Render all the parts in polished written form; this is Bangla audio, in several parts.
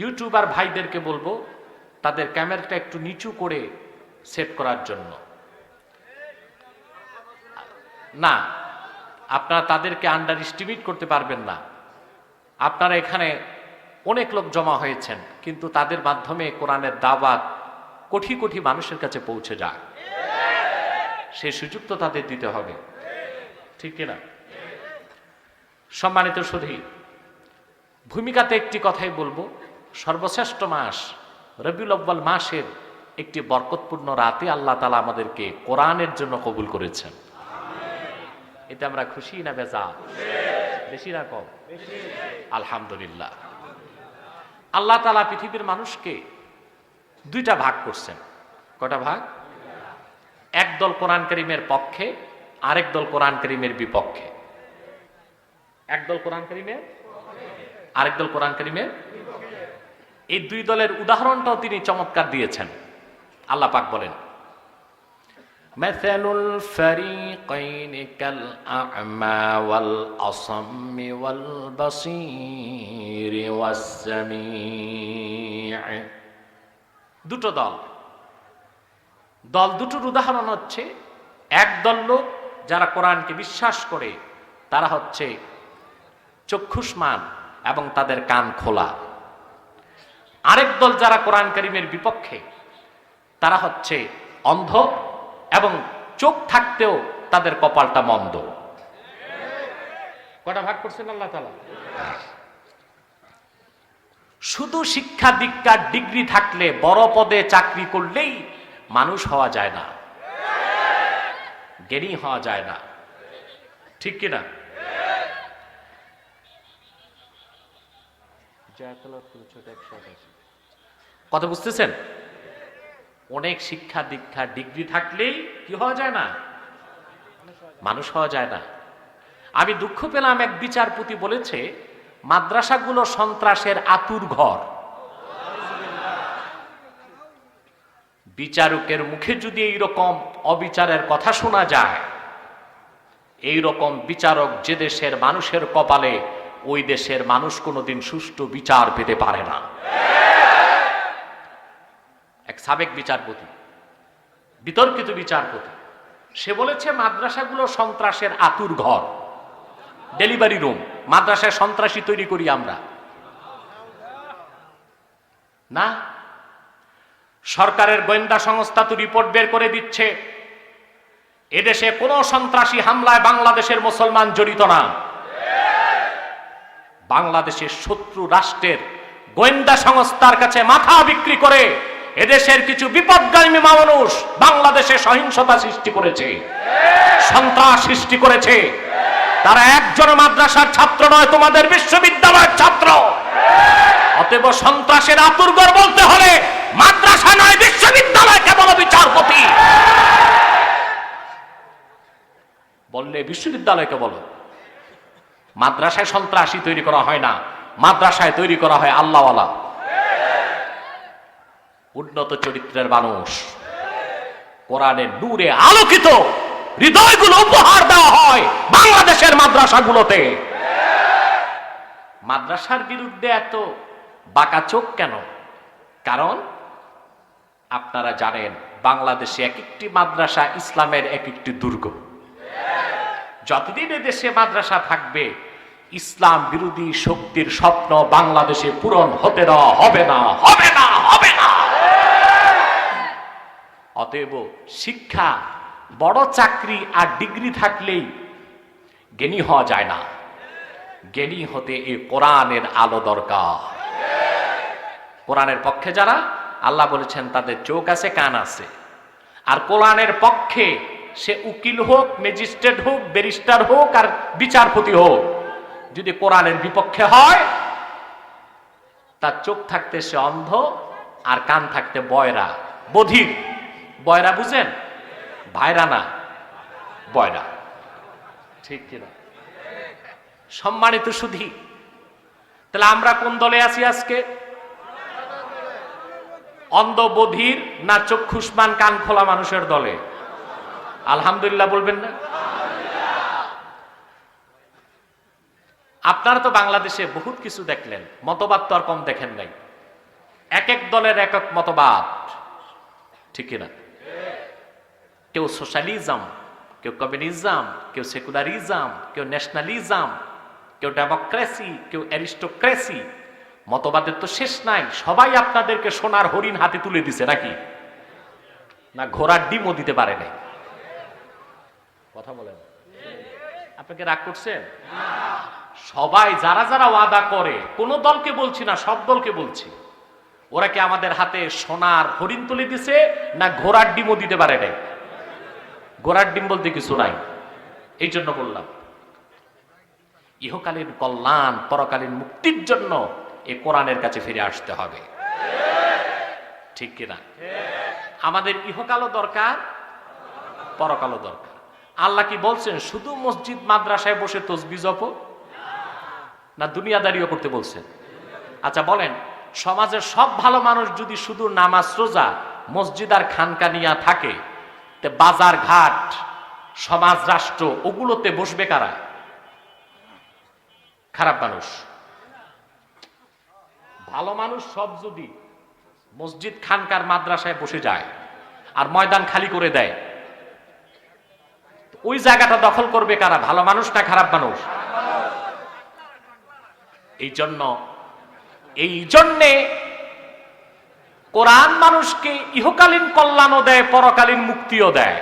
ইউটিউবার ভাইদেরকে বলবো তাদের ক্যামেরাটা একটু নিচু করে সেট করার জন্য। না, আপনারা তাদেরকে আন্ডার এস্টিমেট করতে পারবেন না। আপনারা এখানে অনেক লোক জমা হয়েছেন, কিন্তু তাদের মাধ্যমে কোরআনের দাওয়াত কোটি কোটি মানুষের কাছে পৌঁছে যায়, সেই সুযোগ তো তাদের দিতে হবে, ঠিক কিনা? সম্মানিত সুধী, ভূমিকাতে একটি কথাই বলবো, সর্বশ্রেষ্ঠ মাস রবিউল আউয়াল মাসের একটি বরকতপূর্ণ রাতে আল্লাহ তাআলা আমাদেরকে কোরআনের জন্য কবুল করেছেন। এতে আমরা খুশি না বেজার? বেশি না কম? আলহামদুলিল্লাহ। আল্লাহ তাআলা পৃথিবীর মানুষকে দুইটা ভাগ করছেন। কয়টা ভাগ? একদল কোরআন কারীমের পক্ষে, আরেক দল কোরআন কারীমের বিপক্ষে। একদল কোরআন কারীমের, আরেক দল কোরআন কারীমের। এই দুই দলের উদাহরণটাও তিনি চমৎকার দিয়েছেন। আল্লাহ পাক বলেন, মাসালুল ফারিকাইনি কাল আ'মা ওয়াল আসাম্মি ওয়াল বাসীর ওয়াস সামি'। দুটো দল, দুটোর উদাহরণ হচ্ছে, একদল লোক যারা কোরআনকে বিশ্বাস করে তারা হচ্ছে চক্ষুষ্মান এবং তাদের কান খোলা। আরেক দল যারা কোরআন কারীমের বিপক্ষে তারা হচ্ছে অন্ধ এবং চোখ থাকতেও তাদের কপালটা মন্দ। কটা ভাগ করছেন আল্লাহ তাআলা? শুধু শিক্ষা দীক্ষার ডিগ্রি থাকলে, বড় পদে চাকরি করলেই মানুষ হওয়া যায় না, জ্ঞানী হওয়া যায় না, ঠিক কিনা? কথা বুঝতেছেন? অনেক শিক্ষা দীক্ষা ডিগ্রি থাকলেই কি হওয়া যায় না? মানুষ হওয়া যায় না। আমি দুঃখ পেলাম, এক বিচারপতি বলেছে মাদ্রাসাগুলো সন্ত্রাসের আতুর ঘর। বিচারকের মুখে যদি এইরকম অবিচারের কথা শোনা যায়, এইরকম বিচারক যে দেশের মানুষের কপালে, ওই দেশের মানুষ কোনোদিন সুষ্ঠু বিচার পেতে পারে না। এক সাবেক বিচারপতি, বিতর্কিত বিচারপতি, সে বলেছে মাদ্রাসাগুলো সন্ত্রাসের আতুর ঘর, ডেলিভারি রুম। মাদ্রাসায় সন্ত্রাসী তৈরি করি আমরা না। সরকারের গোয়েন্দা সংস্থা তো রিপোর্ট বের করে দিচ্ছে, এদেশে কোনো সন্ত্রাসী হামলায় বাংলাদেশের মুসলমান জড়িত না। বাংলাদেশের শত্রু রাষ্ট্রের গোয়েন্দা সংস্থার কাছে মাথা বিক্রি করে এদেশের কিছু বিপদগামী মানুষ বাংলাদেশে সহিংসতা সৃষ্টি করেছে, সন্ত্রাস সৃষ্টি করেছে। তারা একজন মাদ্রাসার ছাত্র নয়, তোমাদের বিশ্ববিদ্যালয়ের ছাত্র। অতএব সন্ত্রাসের আতুরঘর বলতে হলে মাদ্রাসা নয়, বিশ্ববিদ্যালয়কে বলো বিচারপতি। বললে বিশ্ববিদ্যালয়কে বলো। মাদ্রাসায় সন্ত্রাসী তৈরি করা হয় না, মাদ্রাসায় তৈরি করা হয় আল্লাহওয়ালা, উন্নত চরিত্রের মানুষ। কোরআনের নূরে আলোকিত হৃদয়গুলো উপহার দেওয়া হয় বাংলাদেশের মাদ্রাসাগুলোতে। মাদ্রাসার বিরুদ্ধে এত বাঁকা চোখ কেন? কারণ আপনারা জানেন, বাংলাদেশে এক একটি মাদ্রাসা ইসলামের এক একটি দুর্গ। যতদিন দেশে মাদ্রাসা থাকবে, ইসলাম বিরোধী শক্তির স্বপ্ন বাংলাদেশে পূরণ হতে দেওয়া হবে না, হবে না, হবে না। অতএব শিক্ষা, বড় চাকরি আর ডিগ্রি থাকলেই জ্ঞানী হওয়া যায় না। জ্ঞানী হতে এই কোরআনের আলো দরকার। কোরআনের পক্ষে যারা, আল্লাহ বলেছেন তাদের চোখ আছে, কান আছে। আর কোরআনের পক্ষে সে উকিল হোক, ম্যাজিস্ট্রেট হোক, ব্যারিস্টার হোক আর বিচারপতি হোক, যদি কোরআনের বিপক্ষে হয়, তার চোখ থাকতে সে অন্ধ আর কান থাকতে বয়রা, বধির। বয়রা বুঝেন? ভাইরা না, বয়রা, ঠিক কিনা? সম্মানিত সুধী, তাহলে আমরা কোন দলে আছি আজকে? অন্ধ বধির না চক্ষুষ্মান কান খোলা মানুষের দলে? আলহামদুলিল্লাহ বলবেন না? আপনারা তো বাংলাদেশে বহুত কিছু দেখলেন, মতবাদ তো আর কম দেখেন নাই। এক এক দলের এক এক মতবাদ, ঠিক কিনা? কেউ সোশ্যালিজম, কেউ কমিউনিজম, কেউ সেকুলারিজম, কেউ ন্যাশনালিজম, কেউ ডেমোক্রেসি, কেউ অ্যারিস্টোক্রেসি। মতবাদের তো শেষ নাই। সবাই আপনাদেরকে সোনার হরিণ হাতে তুলে দিছে নাকি? না ঘোড়ার ডিমও দিতে পারে নাই। কথা বলেন, আপনাকে রাগ করছেন? সবাই যারা যারা ওয়াদা করে, কোন দলকে বলছি না, সব দলকে বলছি, ওরা কি আমাদের হাতে সোনার হরিণ তুলে দিছে না ঘোড়ার ডিমও দিতে পারে নাই? ঘোড়ার ডিম বলতে কিছু নাই। এই জন্য বললাম, ইহকালীন কল্যাণ, পরকালীন মুক্তির জন্য এই কোরআনের কাছে ফিরে আসতে হবে, ঠিক কিনা? আমাদের ইহকালও দরকার, পরকালও দরকার। আল্লাহ কি বলছেন শুধু মসজিদ মাদ্রাসায় বসে তসবিহ জপো, না দুনিয়াদারিও করতে বলছেন? আচ্ছা বলেন, সমাজের সব ভালো মানুষ যদি শুধু নামাজ রোজা মসজিদ আর খানকা নিয়া থাকে, তে বাজার ঘাট, সমাজ রাষ্ট্র ওগুলোতে বসবে কারা? খারাপ মানুষ। ভালো মানুষ সব যদি মসজিদ খানকার মাদ্রাসায় বসে যায় আর ময়দান খালি করে দেয়, ওই জায়গাটা দখল করবে কারা? ভালো মানুষ না খারাপ মানুষ? এই জন্যে কোরআন মানুষকে ইহকালীন কল্যাণও দেয়, পরকালীন মুক্তিও দেয়।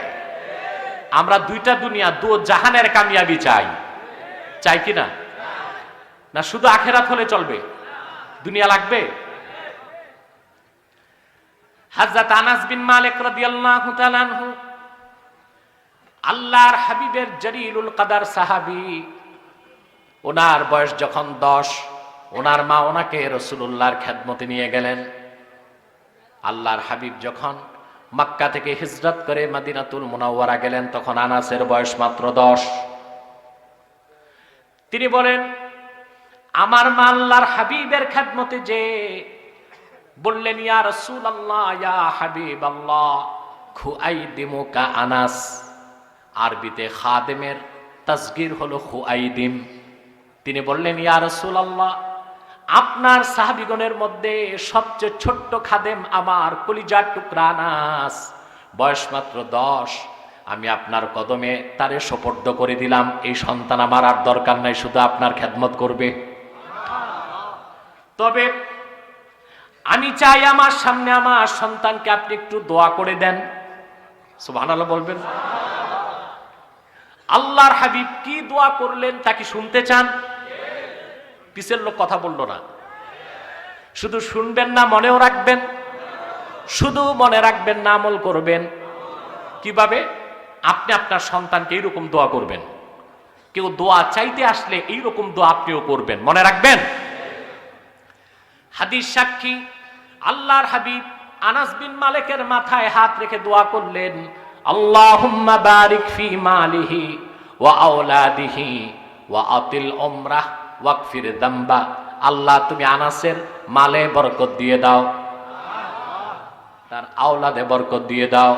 আমরা দুইটা দুনিয়া, দু জাহানের কামিয়াবি চাই, চাই কি না? না শুধু আখেরাত হলে চলবে? দুনিয়া লাগবে? হযরত আনাস বিন মালিক রাদিয়াল্লাহু তাআলা আনহু, আল্লাহর হাবিবের জলিলুল কদর সাহাবী, ওনার বয়স যখন 10, ওনার মা ওনাকে রাসূলুল্লাহর খেদমতে নিয়ে গেলেন। আল্লাহর হাবিব যখন মক্কা থেকে হিজরত করে মদিনাতুল মুনাওয়ারা গেলেন, তখন আনাসের বয়স মাত্র 10। তিনি বলেন, আমার মা আল্লাহর হাবিবের খেদমতে যে বললেন, ইয়া রাসূলুল্লাহ, ইয়া হাবিবাল্লাহ, খুআইদিমুকা আনাস। আরবিতে খাদেমের তাসগীর হলো খুআইদিম। তিনি বললেন, ইয়া রাসূলুল্লাহ, আপনার সাহাবীগণের মধ্যে সবচেয়ে ছোট্ট খাদেম আমার কলিজার টুকরা আনাস, বয়স মাত্র 10। আমি আপনার কদমে তারে সোপর্দ করে দিলাম। এই সন্তান আমার আর দরকার নাই, শুধু আপনার খেদমত করবে। তবে আমি চাই আমার সামনে আমার সন্তানকে আপনি একটু দোয়া করে দেন। সুবহানাল্লাহ বলবেন। আল্লাহর হাবিব কি দোয়া করলেন তা কি শুনতে চান? পিছের লোক কথা বললো না, শুধু শুনবেন না, মনেও রাখবেন। শুধু মনে রাখবেন না, আমল করবেন। কিভাবে? আপনি আপনার সন্তানকে এইরকম দোয়া করবেন। কেউ দোয়া চাইতে আসলে এইরকম দোয়া আপনিও করবেন, মনে রাখবেন। হাদিস সাক্ষী, আল্লাহর হাবিব আনাস বিন মালিকের মাথায় হাত রেখে দোয়া করলেন, আল্লাহুম্মা বারিক ফি মালিহি ওয়া আওলাদিহি ওয়া আতিল উমরাহ ওয়াগফির যামবা। আল্লাহ তুমি আনাসের মালে বরকত দিয়ে দাও, তার আওলাদে বরকত দিয়ে দাও,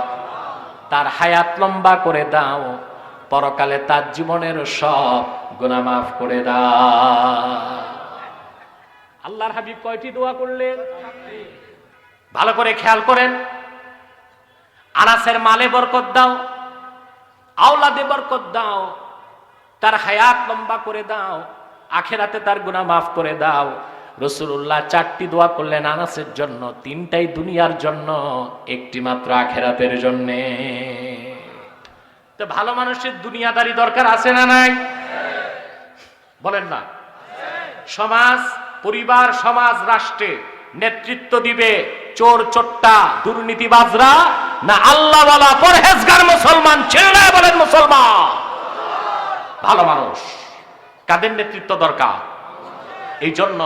তার হায়াত লম্বা করে দাও, পরকালে তার জীবনের সব গুনাহ মাফ করে দাও। আল্লাহর হাবিব কয়টি দোয়া করলেন? ভালো করে খেয়াল করেন। আনাসের মালে বরকত দাও, আওলাদে বরকত দাও, তার হায়াত লম্বা করে দাও, আখেরাতে তার গুনাহ মাফ করে দাও। রাসূলুল্লাহ 4টি দোয়া করলেন আনাসের জন্য, 3টাই দুনিয়ার জন্য, একটি মাত্র আখেরাতের জন্য। তো ভালো মানুষের দুনিয়াদারি দরকার আছে না নাই? বলেন না। সমাজ, পরিবার, সমাজ, রাষ্ট্রে নেতৃত্ব দিবে চোর চোট্টা দুর্নীতিবাজরা, না আল্লাহওয়ালা পরহেজগার মুসলমান? ছেলেরা বলেন মুসলমান। ভালো মানুষ কাদের নেতৃত্ব দরকার? এই জন্য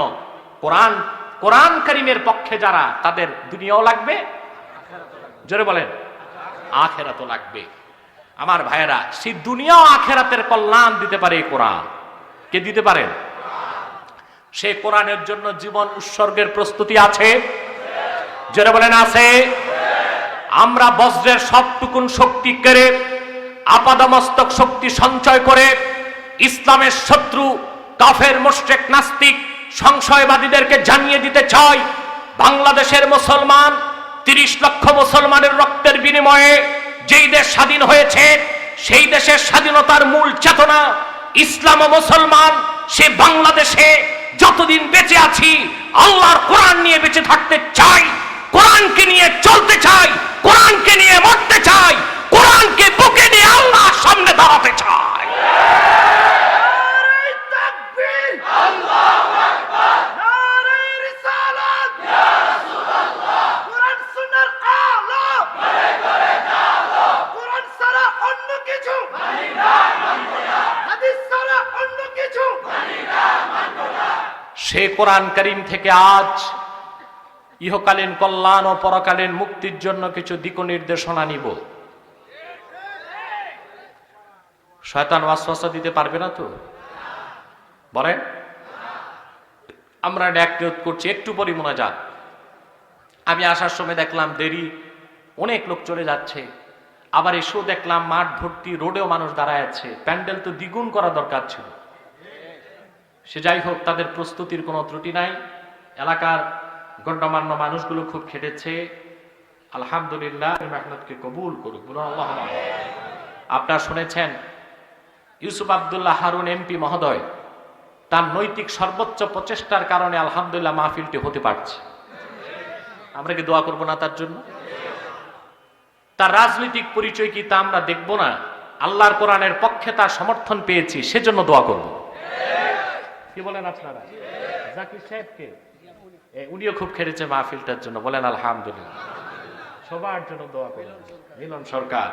কোরআন কারীমের পক্ষে যারা, তাদের দুনিয়াও লাগবে, জোরে বলেন আখেরাতও লাগবে। আমার ভাইয়েরা, সেই দুনিয়া ও আখেরাতের কল্যাণ দিতে পারে এই কোরআন। কে দিতে পারেন? সেই কোরআনের জন্য জীবন উৎসর্গের প্রস্তুতি আছে, জোরে বলেন আছে। আমরা বজ্রের সবটুকুন শক্তি কেড়ে, আপাদমস্তক শক্তি সঞ্চয় করে ইসলামের শত্রু কাফের মুশরিক নাস্তিক সংশয়বাদীদেরকে জানিয়ে দিতে চাই, বাংলাদেশের মুসলমান ৩০ লক্ষ মুসলমানের রক্তের বিনিময়ে যেই দেশ স্বাধীন হয়েছে, সেই দেশের স্বাধীনতার মূল চেতনা ইসলাম ও মুসলমান। সে বাংলাদেশে যতদিন বেঁচে আছি আল্লাহর কোরআন নিয়ে বেঁচে থাকতে চাই, কোরআনকে নিয়ে চলতে চাই, কোরআনকে নিয়ে মরতে চাই, কোরআনকে বুকে নিয়ে আল্লাহর সামনে দাঁড়াতে চাই। সে কোরআন কারীম থেকে আজ ইহকালীন কল্যাণ ও পরকালীন মুক্তির জন্য কিছু দিক নির্দেশনা নিব। শয়তান ওয়াসওয়াসা দিতে পারবে না তো? বলেন। আমরা এক নিয়ত করছি, একটু পরই মোনাজাত। আমি আসার সময় দেখলাম দেরি, অনেক লোক চলে যাচ্ছে। আবার এসেও দেখলাম মাঠ ভর্তি, রোডেও মানুষ দাঁড়ায় আছে। প্যান্ডেল তো দ্বিগুণ করা দরকার ছিল। সে যাই হোক, তাদের প্রস্তুতির কোনো ত্রুটি নাই। এলাকার গণ্যমান্য মানুষগুলো খুব খেটেছে। আলহামদুলিল্লাহ, মেহনতকে কবুল করুক, বলুন আল্লাহুম্মা। আপনারা শুনেছেন ইউসুফ আব্দুল্লাহ হারুন এমপি মহোদয় তার নৈতিক সর্বোচ্চ প্রচেষ্টার কারণে আলহামদুলিল্লাহ মাহফিলটি হতে পারছে। আমরা কি দোয়া করব না তার জন্য? তার রাজনৈতিক পরিচয় কি তা আমরা দেখব না? আল্লাহর কোরআনের পক্ষে তার সমর্থন পেয়েছি, সেজন্য দোয়া করব। কি বলেন আপনারা? জাকির সাহেবকে উনিও খুব খেটেছে মাহফিলটার জন্য, বলেন আলহামদুলিল্লাহ। সবার জন্য দোয়া করবেন। মিলন সরকার,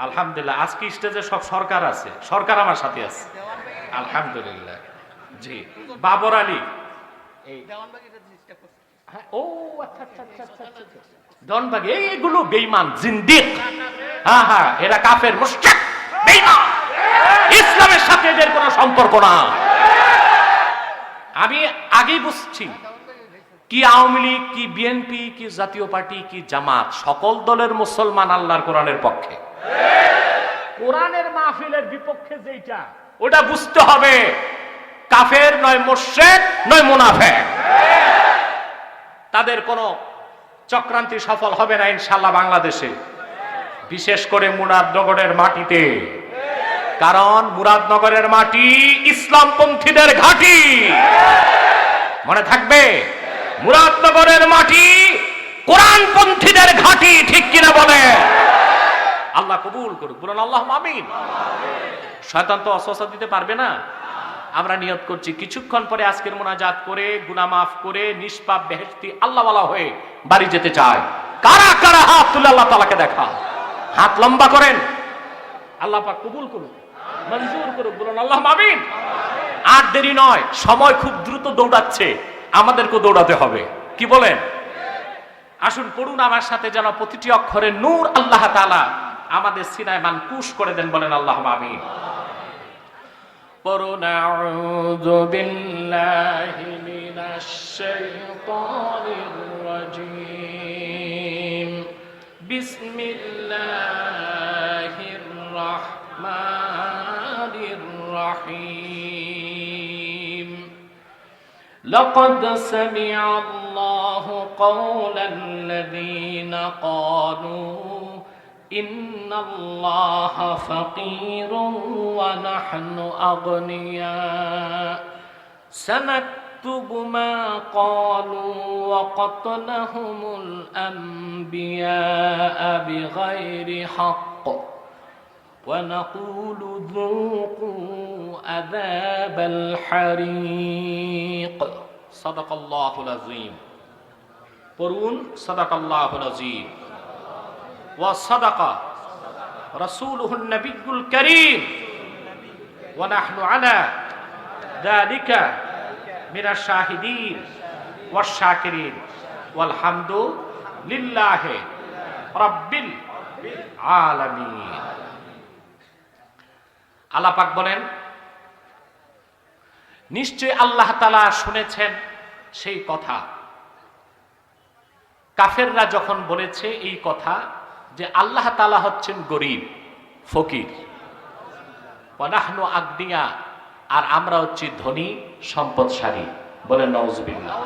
আলহামদুলিল্লাহ আজকে স্টেজে সব সরকার আছে, সরকার আমার সাথে আছে, আলহামদুলিল্লাহ। জি, বাবর আলী, ও আচ্ছা আচ্ছা আচ্ছা আচ্ছা, ডনবাগি, এইগুলো বেঈমান জিন্দিক। হ্যাঁ হ্যাঁ, এরা কাফের মুশরিক বেঈমান, ইসলামের সাথে এদের কোনো সম্পর্ক না। আমি আগেই বুঝছি কি আওয়ামী লীগ, কি বিএনপি, কি জাতীয় পার্টি, কি জামাত, সকল দলের মুসলমান আল্লাহর কোরআনের পক্ষে। কোরআনের মাহফিলের বিপক্ষে যেটা, ওটা বুঝতে হবে কাফের নয়, মুশরিক নয়, মুনাফিক। তাদের কোনো চক্রান্তি সফল হবে না ইনশাআল্লাহ বাংলাদেশে, বিশেষ করে মুরাদনগরের মাটিতে। কারণ মুরাদনগরের মাটি ইসলামপন্থীদের ঘাঁটি, মনে থাকবে। মুরাদনগরের মাটি কোরআনপন্থীদের ঘাঁটি, ঠিক কিনা বলে? আল্লাহ কবুল করুক, বলুন আল্লাহুম্মা আমিন। শয়তান তো ওয়াসওয়াসা দিতে পারবে না। আমরা নিয়ত করছি কিছুক্ষণ পরে আজকের মুনাজাত করে গুনাহ মাফ করে নিষ্পাপ বেহেশতি আল্লাহওয়ালা হয়ে বাড়ি যেতে চায়। কারা কারা হাত তুলে আল্লাহ তাআলাকে দেখা, হাত লম্বা করেন। আল্লাহ পাক কবুল করুন, মঞ্জুর করুন, বলুন আল্লাহুম্মা আমিন। আর দেরি নয়, সময় খুব দ্রুত দৌড়াচ্ছে, আমাদেরকেও দৌড়াতে হবে। কি বলেন? আসুন পড়ুন আমার সাথে, যেন প্রতিটি অক্ষরে নূর আল্লাহ তাআলা আমাদের সিনায় মানকুশ করে দেন, বলেন আল্লাহুম্মা আমিন। পড়ুন আউযু বিল্লাহি মিনাশ শাইতানির রাজীম, বিসমিল্লাহির রাহমানির রাহিম। لقد سمع الله قول الذين قالوا إن الله فقير ونحن أغنياء سنكتب ما قالوا وقتلهم الأنبياء بغير حق ونقول ذوقوا عذاب الحريق صدق الله العظيم. পড়ুন সাদাকাল্লাহুল আযীম ওয়া সাদাকা রাসূলুহুন নবিয়্যুল কারীম ওয়া নাহনু আলা যালিকা মিনাশ শাহিদিন ওয়াশ শাকিরিন ওয়াল হামদু লিল্লাহি রাব্বিল আলামিন। আল্লাহ পাক বলেন, নিশ্চয় আল্লাহ তাআলা শুনেছেন সেই কথা। কাফেররা যখন বলেছে এই কথা যে আল্লাহ তাআলা হচ্ছেন গরীব, ফকির, ওয়া নাহনু আগনিয়া, আর আমরা হচ্ছি ধনী সম্পদশালী, বলেন নাউজুবিল্লাহ।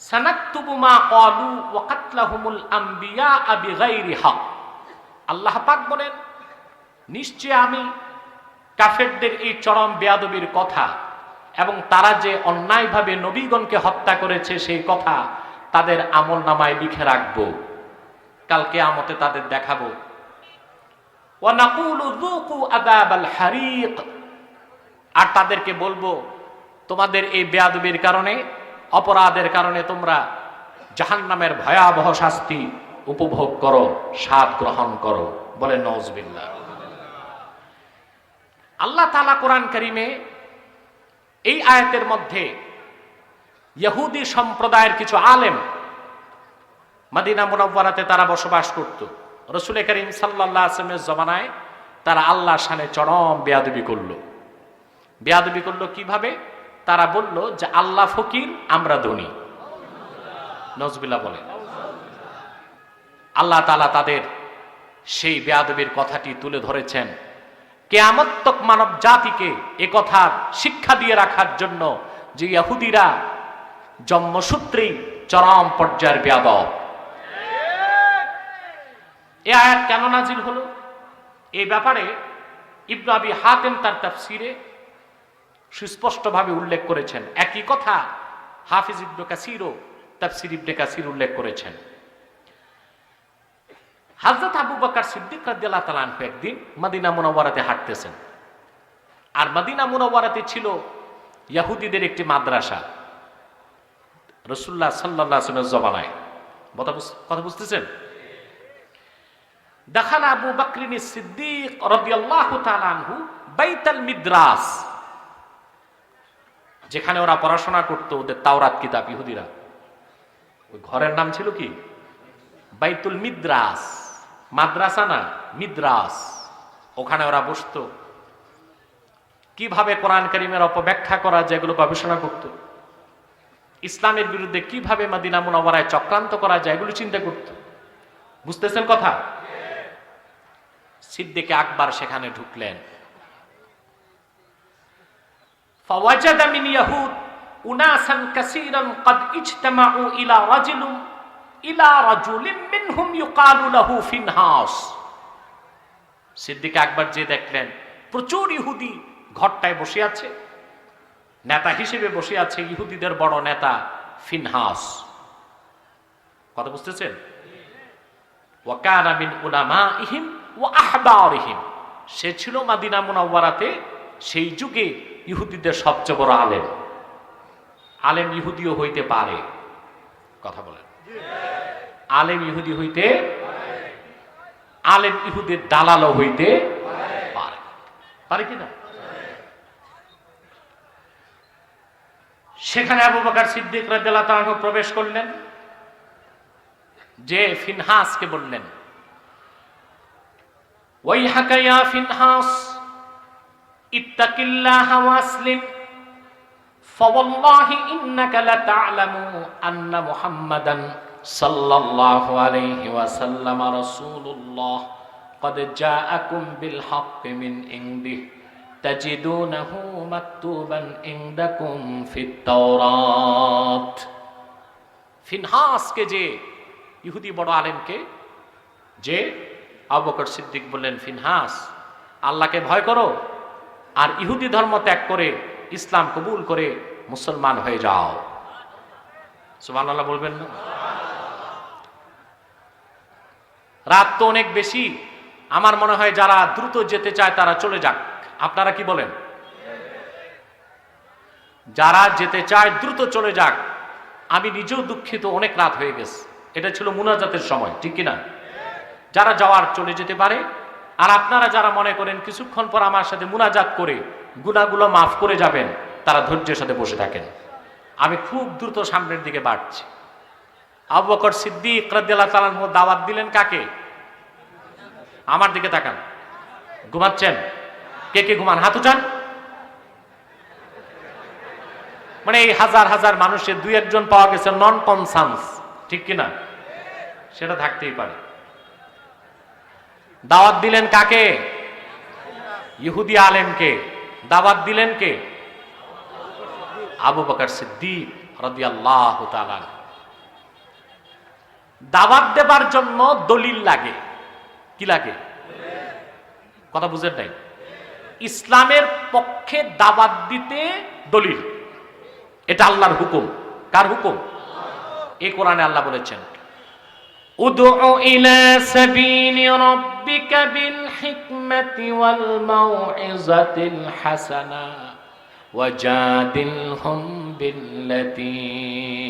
সানাকতুবু মা ক্বালু ওয়া কাতলাহুমুল আমবিয়া বিগাইরি হক। আল্লাহ পাক বলেন, নিশ্চয় আমি কাফেরদের এই চরম বেয়াদবির কথা এবং তারা যে অন্যায়ভাবে নবীগণকে হত্যা করেছে সেই কথা তাদের আমলনামায় লিখে রাখবো, কাল কিয়ামতে তাদের দেখাবো। ওয়া নাকুলু যুকু আযাবাল হারিক, আর তাদেরকে বলবো তোমাদের এই বেয়াদবির কারণে, অপরাধের কারণে তোমরা জাহান্নামের ভয়াবহ শাস্তি উপভোগ করো, স্বাদ গ্রহণ করো। বলেন নাউজুবিল্লাহ। আল্লাহ তাআলা কোরআন কারীমে এই আয়াতের মধ্যে ইহুদি সম্প্রদায়ের কিছু আলেম মদিনা মুনাওয়ারাতে তারা বসবাস করত। রাসূল করিম সাল্লাল্লাহু আলাইহি ওয়াসাল্লামের জমানায় তারা আল্লাহর শানে চরম বেয়াদবি করলো। বেয়াদবি করলো কিভাবে? তারা বলল যে আল্লাহ ফকির, আমরা ধনী। নাউজুবিল্লাহ বলেন। আল্লাহ তাআলা তাদের সেই বেয়াদবির কথাটি তুলে ধরেছেন কিয়ামত তক মানব জাতিকে এ কথার শিক্ষা দিয়ে রাখার জন্য যে ইহুদিরা জন্মসূত্রেই চরম পর্যায়ের বেয়াদব। এই আয়াত কেন নাজিল হলো, এই ব্যাপারে ইবনে আবি হাতেম তার তাফসিরে সুস্পষ্টভাবে উল্লেখ করেছেন। একই কথা হাফিজ ইবনে কাসিরও তাফসির ইবনে কাসির উল্লেখ করেছেন। হযরত আবু বকর সিদ্দিক রাদিয়াল্লাহু তাআলা আনহু একদিন মদিনা মুনাওয়ারাতে হাঁটতেছেন, আর মদিনা মুনাওয়ারাতে ছিল ইহুদিদের একটি মাদ্রাসা রাসূলুল্লাহ সাল্লাল্লাহু আলাইহি ওয়াসাল্লামের জমানায়। কথা বুঝতেছেন? দাখালা আবু বকর সিদ্দিক রাদিয়াল্লাহু তাআলা আনহু বাইতুল মিদ্রাস, যেখানে ওরা পড়াশোনা করতো, ওদের তাওরাত কিতাব ইহুদিরা, ওই ঘরের নাম ছিল কি? বাইতুল মিদ্রাস। মাদ্রাসা না, মিদ্রাস। ওখানে ওরা বসতো, কিভাবে কোরআন কারীমের অপব্যাখ্যা করা যায় এগুলো গবেষণা করত। ইসলামের বিরুদ্ধে কিভাবে মদিনা মুনাওয়ারায় চক্রান্ত করা যায় এগুলো চিন্তা করত। বুঝতেছেন কথা? সিদ্দিক আকবর সেখানে ঢুকলেন। ফাওয়াজাদা মিন ইয়াহুদ উনাসান কাসীরান ক্বাদ ইজতামাউ ইলা রাজুলিন মিনহুম ইউকালু লাহু ফিনহাস। সিদ্দিক আকবর যে দেখলেন প্রচুর ইহুদি ঘরটায় বসে আছে, নেতা হিসেবে বসে আছে ইহুদিদের বড় নেতা ফিনহাস। কথা বুঝতেছেন? ওয়া কানা মিন উলামাইহিম ওয়া আহবারিহিম, সে ছিল মদিনা মুনাওয়ারাতে সেই যুগে ইহুদিদের সবচেয়ে বড় আলেম। আলেম ইহুদিও হইতে পারে, কথা বলেন। আলেম ইহুদি হইতে, আলেম ইহুদির দালালও হইতে পারে, পারে কিনা? সেখানে আবু বকর সিদ্দিক রাদিয়াল্লাহু তাআলা আনহু প্রবেশ করলেন, যে ফিনহাসকে বললেন, ওয়াইহাকা ইয়া ফিনহাস ইত্তাকিল্লাহা ওয়াসলিম ফাওয়াল্লাহি ইন্নাকা লাতা'লামু আন্না মুহাম্মাদান সাল্লাল্লাহু আলাইহি ওয়াসাল্লাম রাসূলুল্লাহ ক্বাদ জাআকুম বিল হাক্কি মিন ইনদিহি তাজিদুনাহু মাকতুবান ইনদাকুম ফিত তাওরাত। ফিনহাসকে, যে ইহুদি বড় আলেমকে, যে আবু বকর সিদ্দিক বললেন, ফিনহাস, আল্লাহকে ভয় করো আর ইহুদি ধর্ম ত্যাগ করে ইসলাম কবুল করে মুসলমান হয়ে যাও। সুবহানাল্লাহ বলবেন না? রাত তো অনেক বেশি, আমার মনে হয় যারা দ্রুত যেতে চায় তারা চলে যাক। আপনারা কি বলেন? যারা যেতে চায় দ্রুত চলে যাক। আমি নিজেও দুঃখিত, অনেক রাত হয়ে গেছে। এটা ছিল মুনাজাতের সময়, ঠিক কিনা? যারা যাওয়ার চলে যেতে পারে। আর আপনারা যারা মনে করেন কিছুক্ষণ পর আমার সাথে মুনাজাত করে গুনাহগুলো মাফ করে যাবেন, তারা ধৈর্যের সাথে বসে থাকেন। আমি খুব দ্রুত সামনের দিকে বাড়ছি। আবু বকর সিদ্দিক রাদিয়াল্লাহু তাআলা আনহু দাওয়াত দিলেন কাকে? আমার দিকে তাকান। ঘুমাচ্ছেন? কে কে ঘুমান? হাত উঠান। মানে এই হাজার হাজার মানুষের দুই একজন পাওয়া গেছে নন কনসান্স, ঠিক কিনা? সেটা থাকতেই পারে। দাওয়াত দিলেন কাকে? ইহুদি আলেমকে। দাওয়াত দিলেন কে? আবু বকর সিদ্দিক রাদিয়াল্লাহু তাআলা। দাওয়াত দেবার জন্য দলিল লাগে। কি লাগে? কথা বুঝেন নাই? ইসলামের পক্ষে দাওয়াত দিতে দলিল, এটা আল্লাহর হুকুম। কার হুকুম? এই কোরআনে আল্লাহ বলেছেন, উদউ ইলা সাবিলি রাব্বিকা বিল হিকমাতি ওয়াল মাউইযাতিল হাসানা ওয়াজাদিলহুম বিল্লাতী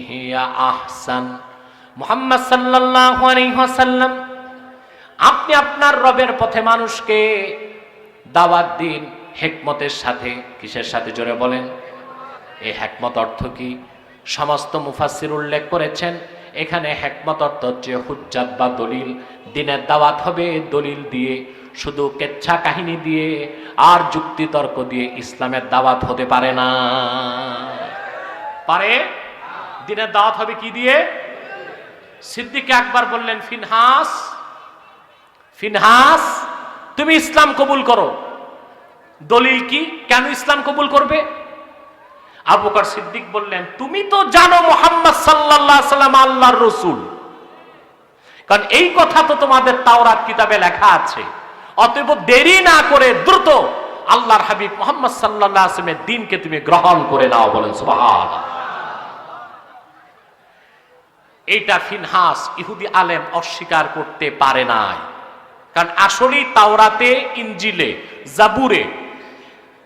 হিয়া আহসান। মুহাম্মদ সাল্লাল্লাহু আলাইহি ওয়াসাল্লাম, আপনি আপনার রবের পথে মানুষকে দাওয়াত দিন হিকমতের সাথে। কিসের সাথে? জোরে বলেন। এই হিকমত অর্থ কি? সমস্ত মুফাসসির উল্লেখ করেছেন, এখানে হিকমত অর্থ হচ্ছে হুজ্জাত বা দলিল। দিনের দাওয়াত হবে দলিল দিয়ে, শুধু কেচ্ছা কাহিনী দিয়ে আর যুক্তি তর্ক দিয়ে ইসলামের দাওয়াত হতে পারে না। পারে? দিনের দাওয়াত হবে কি দিয়ে? সিদ্দিক আকবর বললেন, ফিনহাস, ফিনহাস তুমি ইসলাম কবুল করো। দলিল কি? কেন ইসলাম কবুল করবে? আবু বকর সিদ্দিক বললেন, তুমি তো জানো মুহাম্মদ সাল্লাল্লাহু আলাইহি ওয়াসাল্লাম আল্লাহর রাসূল, কারণ এই কথা তো তোমাদের তাওরাত কিতাবে লেখা আছে। অতএব দেরি না করে দ্রুত আল্লাহর হাবিব মুহাম্মদ সাল্লাল্লাহু আলাইহি ওয়াসাল্লামের দ্বীনকে তুমি গ্রহণ করে নাও। বলেন সুবহানাল্লাহ। এইটা ফিনহাস ইহুদি আলেম অস্বীকার করতে পারে নাই, কারণ আসলেই তাওরাতে, ইনজিলে, জাবুরে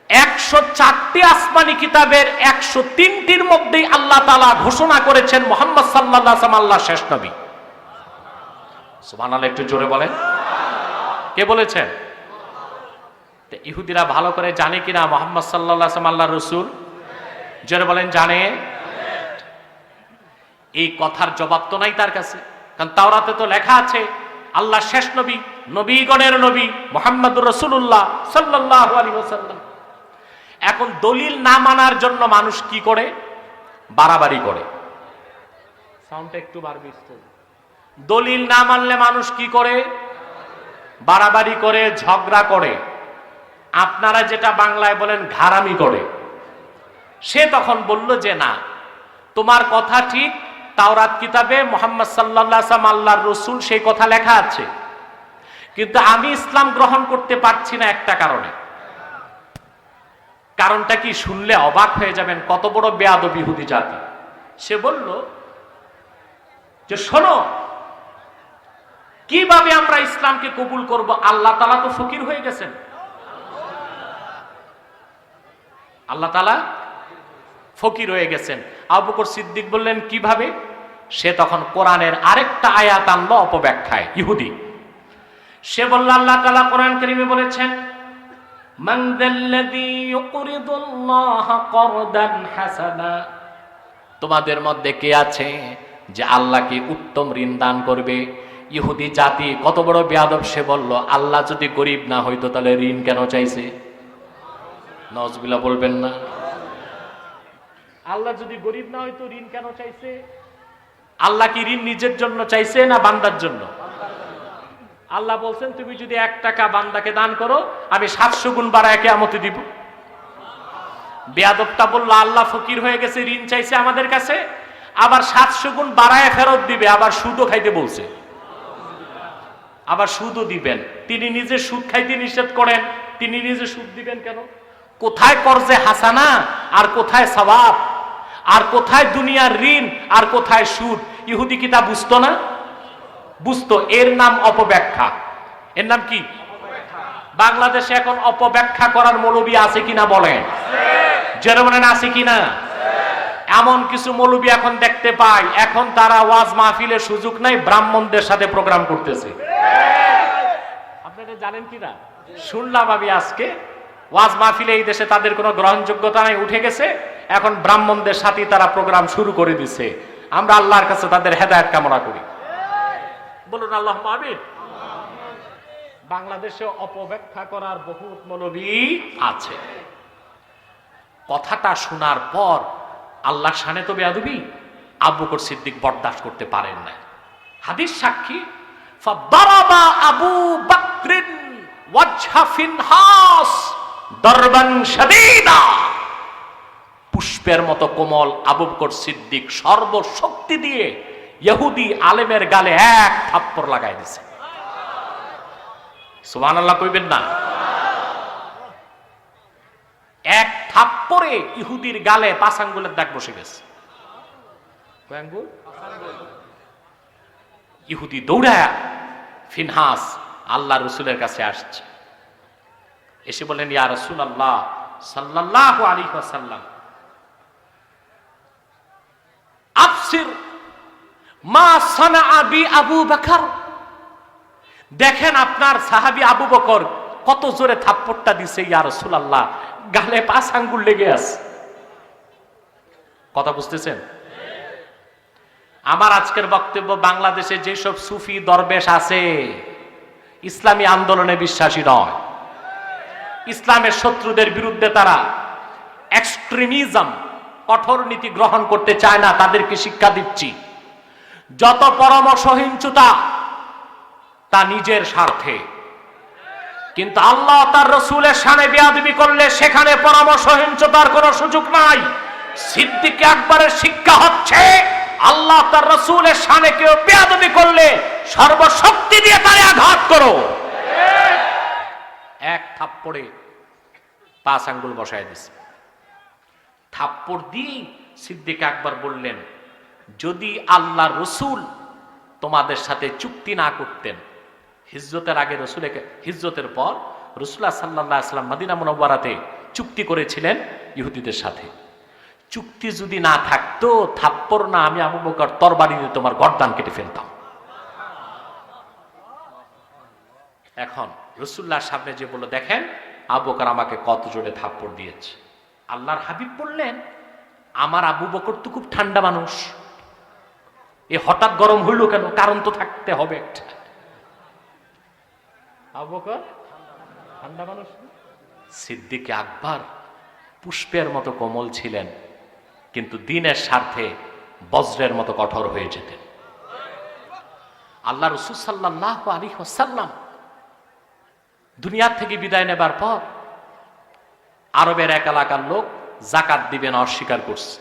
104টি আসমানি কিতাবের 103টির মধ্যেই আল্লাহ তাআলা ঘোষণা করেছেন মুহাম্মদ সাল্লাল্লাহু আলাইহি ওয়াসাল্লাম আল্লাহর শেষ নবী। সুবহানাল্লাহ, একটু জোরে বলেন। কে বলেছেন? ইহুদিরা ভালো করে জানে কিনা মুহাম্মদ সাল্লাল্লাহু আলাইহি ওয়াসাল্লাম আল্লাহর রাসূল? জোরে বলেন, জানে? এই কথার জবাব তো নাই তার কাছে, কারণ তাওরাতে তো লেখা আছে আল্লাহ শেষ নবী, নবীগণের নবী মুহাম্মদুর রাসূলুল্লাহ সাল্লাল্লাহু আলাইহি ওয়াসাল্লাম। এখন দলিল না মানার জন্য মানুষ কি করে? বাড়াবাড়ি করে। সাউন্ডটা একটু বাড়বে। দলিল না মানলে মানুষ কি করে? বাড়াবাড়ি করে, ঝগড়া করে। আপনারা যেটা বাংলায় বলেন ঘাড়ামি করে। সে তখন বলল যে না, তোমার কথা ঠিক, তাওরাত কিতাবে মুহাম্মদ সাল্লাল্লাহু আলাইহি ওয়াসাল্লাম আল্লাহর রাসূল সেই কথা লেখা আছে, কিন্তু আমি ইসলাম গ্রহণ করতে পারছি না একটা কারণে। কারণটা কি? শুনলে অবাক হয়ে যাবেন, কত বড় বেয়াদব ইহুদি জাতি। সে বলল যে শোনো, কিভাবে আমরা ইসলামকে কবুল করব? আল্লাহ তাআলা তো ফকির হয়ে গেছেন। আল্লাহ তাআলা ফকির হয়ে গেছেন। আবু বকর সিদ্দিক বললেন, কিভাবে? সে তখন কোরআনের আরেকটা আয়াত আনলো অপব্যাখ্যায়, ইহুদি। সে বলল, আল্লাহ তাআলা কোরআন কারীমে বলেছেন, মান যাল্লাযী ইউকরিদুল্লাহ করদান হাসানা। তোমাদের মধ্যে কে আছে যে আল্লাহকে উত্তম ঋণ দান করবে? ইহুদি জাতি কত বড় বেয়াদব। সে বলল, আল্লাহ যদি গরিব না হইতো তাহলে ঋণ কেন চাইছে? নাউজুবিল্লাহ বলবেন না? আল্লাহ যদি গরিব না হইতো ঋণ কেন চাইছে? আল্লাহ কি ঋণ নিজের জন্য চাইছে না বান্দার জন্য? আল্লাহ বলছেন, তুমি যদি 1 টাকা বান্দাকে দান করো, আমি 700 গুণ বাড়ায় কিয়ামতে দিব। বেয়াদবটা বলল, আল্লাহ ফকির হয়ে গেছে, ঋণ চাইছে আমাদের কাছে, আবার 700 গুণ বাড়ায় ফেরত দিবে, আবার সুদও খাইতে বলছে, আবার সুদও দিবেন। তিনি নিজে সুদ খাইতে নিষেধ করেন, তিনি নিজে সুদ দিবেন কেন? কোথায় কর্জে হাসানা আর কোথায় সওয়াব, আর কোথায় দুনিয়ার ঋণ আর কোথায় সুদ? ইহুদি কি তা বুঝতো না? বুঝতো। এর নাম অপব্যাখ্যা। এর নাম কি? বাংলাদেশে এখন অপব্যাখ্যা করার মৌলবী আছে কিনা বলেন? যারা বলেন আছে কিনা? এমন কিছু মৌলবী এখন দেখতে পাই, এখন তারা ওয়াজ মাহফিলের সুযোগ নাই, ব্রাহ্মণদের সাথে প্রোগ্রাম করতেছে। আপনারা জানেন কিনা? শুনলাম আমি আজকে ওয়াজ মাহফিলে এই দেশে তাদের কোনো গ্রহণযোগ্যতা নাই, উঠে গেছে, এখন ব্রাহ্মণদের সাথে তারা প্রোগ্রাম শুরু করে দিছে। আমরা আল্লাহর কাছে তাদের হেদায়েত কামনা করি। বলুন আল্লাহুম্মা আমিন। বাংলাদেশে অপব্যাখ্যা করার বহুত মৌলবী আছে। কথাটা শোনার পর আল্লাহর শানে তো বেয়াদবি, আবু বকর সিদ্দিক বরদাস্ত করতে পারেন না। হাদিস সাক্ষী, ফাদারাবা আবু বকরিন ওয়াজহা ফিনহাস দরবান শাদীদা। পুষ্পের মতো কোমল আবু বকর সিদ্দিক সর্বশক্তি দিয়ে ইহুদি আলেমের গালে এক থাপ্পড় লাগাই দিছে। সুবহানাল্লাহ কইবেন না? এক থাপ্পড়ে ইহুদির গালে 5 আঙ্গুলের দাগ বসে গেছে। কয় আঙ্গুল? ইহুদি দৌড়ায়া ফিনহাস আল্লাহ রসুলের কাছে আসছে, এসে বলেন, ইয়া রাসূলুল্লাহ সাল্লাল্লাহু আলাইহি ওয়াসাল্লাম, আফসির মা সানাআ বি আবু বকর। দেখেন আপনার সাহাবী আবু বকর কত জোরে থাপ্পড়টা দিছে, ইয়া রাসূলুল্লাহ গালে 5 আঙ্গুল লেগে আছে। কথা বুঝতেছেন? আমার আজকের বক্তব্য, বাংলাদেশে যেসব সুফি দরবেশ আছে ইসলামী আন্দোলনে বিশ্বাসী নয়, ইসলামের শত্রুদের বিরুদ্ধে তারা এক্সট্রিমিজম, কঠোর নীতি গ্রহণ করতে চায় না, তাদেরকে শিক্ষা দিচ্ছি। যত পরম সহিংসতা তা নিজের স্বার্থে, কিন্তু আল্লাহ তার রাসূলের শানে বেয়াদবি করলে সেখানে পরম সহিংসতার কোনো সুযোগ নাই। সিদ্দিক আকবরের শিক্ষা হচ্ছে, আল্লাহ তার রাসূলের শানে কেউ বেয়াদবি করলে সর্বশক্তি দিয়ে তারে আঘাত করো। এক থাপ্পড়ে 5 আঙ্গুল বসায় দিছে। থাপ্পড় দিয়ে সিদ্দিক আকবর বললেন, যদি আল্লাহ রসুল তোমাদের সাথে চুক্তি না করতেন, হিজরতের আগে রসুলকে, হিজরতের পর রাসূলুল্লাহ সাল্লাল্লাহু আলাইহি ওয়াসাল্লাম মদিনা মুনাওয়ারাতে চুক্তি করেছিলেন ইহুদিদের সাথে, চুক্তি যদি না থাকতো থাপ্পড় না, আমি আবু বকর তরবারি দিয়ে তোমার গর্দান কেটে ফেলতাম। এখন রাসূলুল্লাহর সামনে যে বলল, দেখেন আবু বকর আমাকে কত জোরে থাপ্পড় দিয়েছে। আল্লাহর হাবিব বললেন, আমার আবু বকর তো খুব ঠান্ডা মানুষ, এ হঠাৎ গরম হইল কেন? কারণ তো থাকতে হবে একটা। আবু বকর ঠান্ডা মানুষ। সিদ্দিক আকবর পুষ্পের মতো কোমল ছিলেন, কিন্তু দ্বীনের স্বার্থে বজ্রের মতো কঠোর হয়ে যেতেন। আল্লাহ রাসূল সাল্লাল্লাহু আলাইহি ওয়াসাল্লাম দুনিয়া থেকে বিদায় নেবার পর আরবের এক এলাকার লোক যাকাত দিবেন অস্বীকার করছে।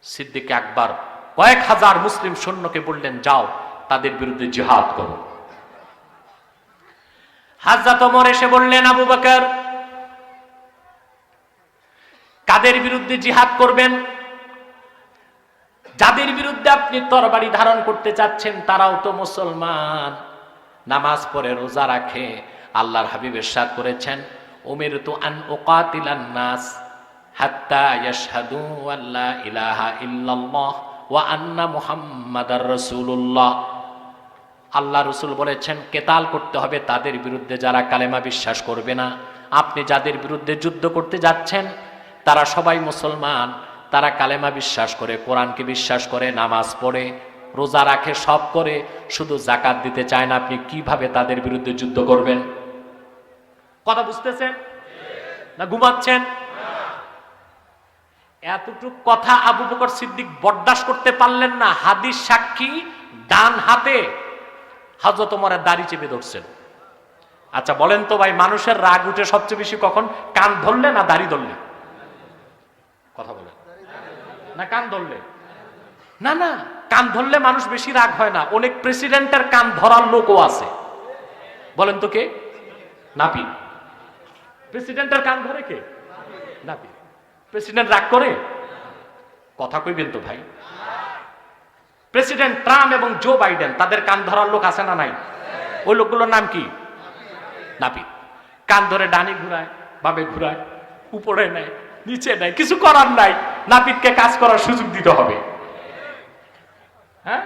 সিদ্দিক আকবর কয়েক হাজার মুসলিম সৈন্যকে বললেন, যাও তাদের বিরুদ্ধে জিহাদ করো। হযরত ওমর এসে বললেন, আবু বকর কাদের বিরুদ্ধে জিহাদ করবেন? যাদের বিরুদ্ধে আপনি তরবারি ধারণ করতে চাচ্ছেন তারাও তো মুসলমান, নামাজ পড়ে রোজা রাখে। আল্লাহর হাবিব ইরশাদ করেছেন, উমিরতু আন উকাতিলান নাস হাত্তা ইয়াশহাদু আল্লা ইলাহা ইল্লাল্লাহ ওয়া আন্না মুহাম্মাদার রাসূলুল্লাহ। আল্লাহ রাসূল বলেছেন, কেতাল করতে হবে তাদের বিরুদ্ধে যারা কালেমা বিশ্বাস করবে না। আপনি যাদের বিরুদ্ধে যুদ্ধ করতে যাচ্ছেন তারা সবাই মুসলমান, তারা কালেমা বিশ্বাস করে, কোরআনকে বিশ্বাস করে, নামাজ পড়ে, রোজা রাখে, সব করে, শুধু যাকাত দিতে চায় না। আপনি কিভাবে তাদের বিরুদ্ধে যুদ্ধ করবেন? কথা বুঝতেছেন না ঘুমাচ্ছেন? এতটুকু কথা আবু বকর সিদ্দিক বরদাস্ত করতে পারলেন না। হাদিস সাক্ষী, ডান হাতে হযরত ওমরের দাড়ি চেপে ধরছেন। আচ্ছা বলেন তো ভাই, মানুষের রাগ উঠে সবচেয়ে বেশি কখন? কান ধরলে না দাড়ি ধরলে? কথা বলেন না, কান ধরলে? না না, কান ধরলে মানুষ বেশি রাগ হয় না। অনেক প্রেসিডেন্টের কান ধরার লোকও আছে। বলেন তো কে? নাপিত। প্রেসিডেন্টের কান ধরে কে? নাপিত। প্রেসিডেন্ট রাগ করে? কথা কইবেন তো ভাই। প্রেসিডেন্ট ট্রাম্প এবং জো বাইডেন, তাদের কান ধরার লোক আছে না নাই? ওই লোকগুলোর নাম কি? নাপিত। কান ধরে ডানে ঘুরায়, বামে ঘুরায়, উপরে নেয়, নিচে নেয়, কিছু করার নাই। নাপিতকে কাজ করার সুযোগ দিতে হবে। হ্যাঁ,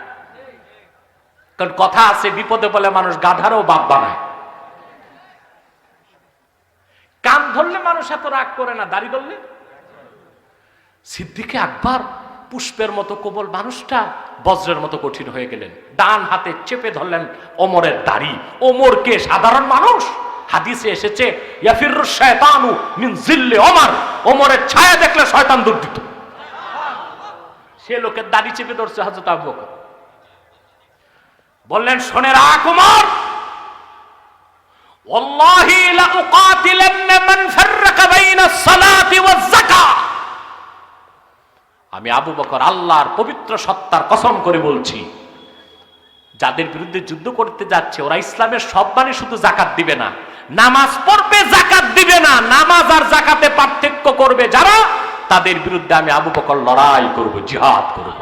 কারণ কথা আছে, বিপদে বলে মানুষ গাধারও বাপ বানায়। কান ধরলে মানুষ এত রাগ করে না, দাড়ি ধরলে। সিদ্দিক আকবর পুষ্পের মতো কোমল মানুষটা বজ্রের মতো কঠিন হয়ে গেলেন। ডান হাতে চেপে ধরলেন ওমরের দাড়ি। ওমর কে? সাধারণ মানুষ। হাদিসে এসেছে, ইয়াফিরু শায়তানু মিন জিল্লি ওমর, ওমরের ছায়া দেখলে শয়তান দৌড় দিত। সে লোকের দাড়ি চেপে ধরছে হযরত আবু বকর। বললেন, শোনে রাখ ওমর, ওয়াল্লাহি লা উকাতিলান্না মান ফাররাকা বাইনা সালাতি ওয়াজ যাকাত। আমি আবু বকর আল্লাহর পবিত্র সত্তার কসম করে বলছি, যাদের বিরুদ্ধে যুদ্ধ করতে যাচ্ছে ওরা ইসলামের সব মানে শুধু জাকাত দিবে না, নামাজ পড়বে, জাকাত দিবে না, নামাজ আর জাকাতে পার্থক্য করবে যারা, তাদের বিরুদ্ধে আমি আবু বকর লড়াই করব, জিহাদ করব।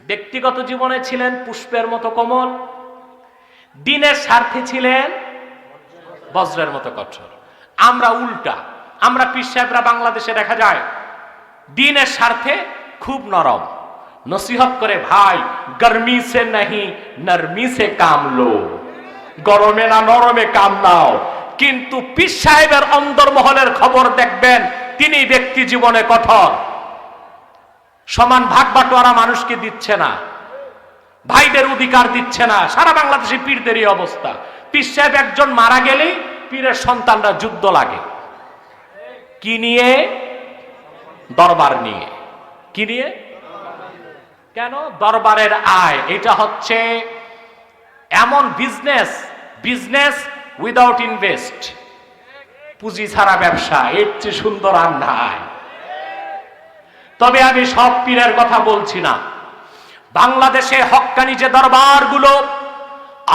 ব্যক্তিগত জীবনে ছিলেন পুষ্পের মতো কোমল, দ্বীনের স্বার্থে ছিলেন বজ্রের মতো কঠোর। আমরা উল্টা, আমরা পীর সাহেবরা বাংলাদেশে দেখা যায় দ্বীনের স্বার্থে খুব নরম, নসিহত করে, ভাই গরমি সে নাহি নরমি সে কাম লো, গরমে না নরমে কাম নাও। কিন্তু পীর সাহেবের অন্তর্মহলের খবর দেখবেন, তিনি ব্যক্তি জীবনে কঠোর, সমান ভাগ বাটোয়ারা মানুষকে দিচ্ছে না, ভাইদের অধিকার দিচ্ছে না। সারা বাংলাদেশে পীরদেরই অবস্থা। পীর সাহেব একজন মারা গেলেই পীরের সন্তানরা যুদ্ধ লাগে। কি নিয়ে? দরবার নিয়ে। কি নিয়ে? কেন? দরবারের আয়। এটা হচ্ছে এমন বিজনেস উইদাউট ইনভেস্ট, পুঁজি ছাড়া ব্যবসা, এর চেয়ে সুন্দর আর নাই। তবে আমি সব পীরের কথা বলছি না। বাংলাদেশে হক্কানি যে দরবারগুলো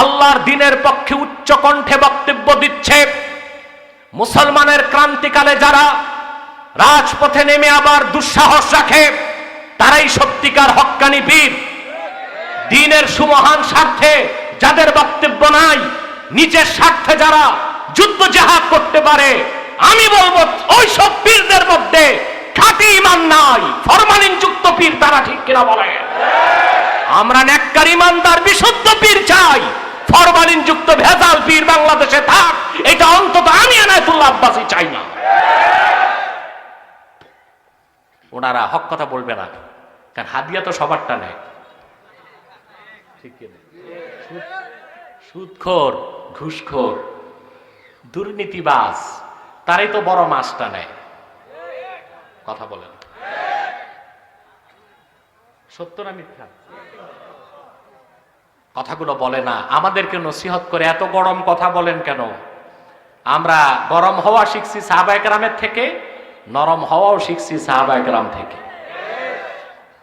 আল্লাহর দ্বীনের পক্ষে উচ্চ কণ্ঠে বক্তব্য দিচ্ছে, মুসলমানের ক্রান্তিকালে যারা রাজপথে নেমে আবার দুঃসাহস রাখে, তারাই সত্যিকার হক্কানি পীর। দ্বীনের সুমহান স্বার্থে যাদের বক্তব্য নাই, নিজের স্বার্থে যারা যুদ্ধ জিহাদ করতে পারে, আমি বলবো ওই সব পীরদের মধ্যে খাঁটি ঈমান নাই, ফরমালিন যুক্ত পীর তারা। ঠিক কিনা বলে? আমরা নেককার ঈমানদার বিশুদ্ধ পীর চাই। ফরমালিন যুক্ত ভেজাল পীর বাংলাদেশে থাক, এটা অন্তত আমি এনায়েতুল্লাহ আব্বাসী চাই না। ওনারা হক কথা বলবে না, কারণ হাদিয়া তো সবারটা নেয়। ঠিক কিনা? সুদখোর, ঘুষখোর, দুর্নীতিবাজ, তারাই তো বড় মাছটা নেয়। কথা বলেন, সত্য না মিথ্যা? কথাগুলো বলে না, আমাদেরকে নসিহত করে। এত গরম কথা বলেন কেন? আমরা গরম হওয়া শিখছি সাহাবায়ে কেরামের থেকে, নরম হওয়াও শিখছি সাহাবায়ে কেরাম থেকে।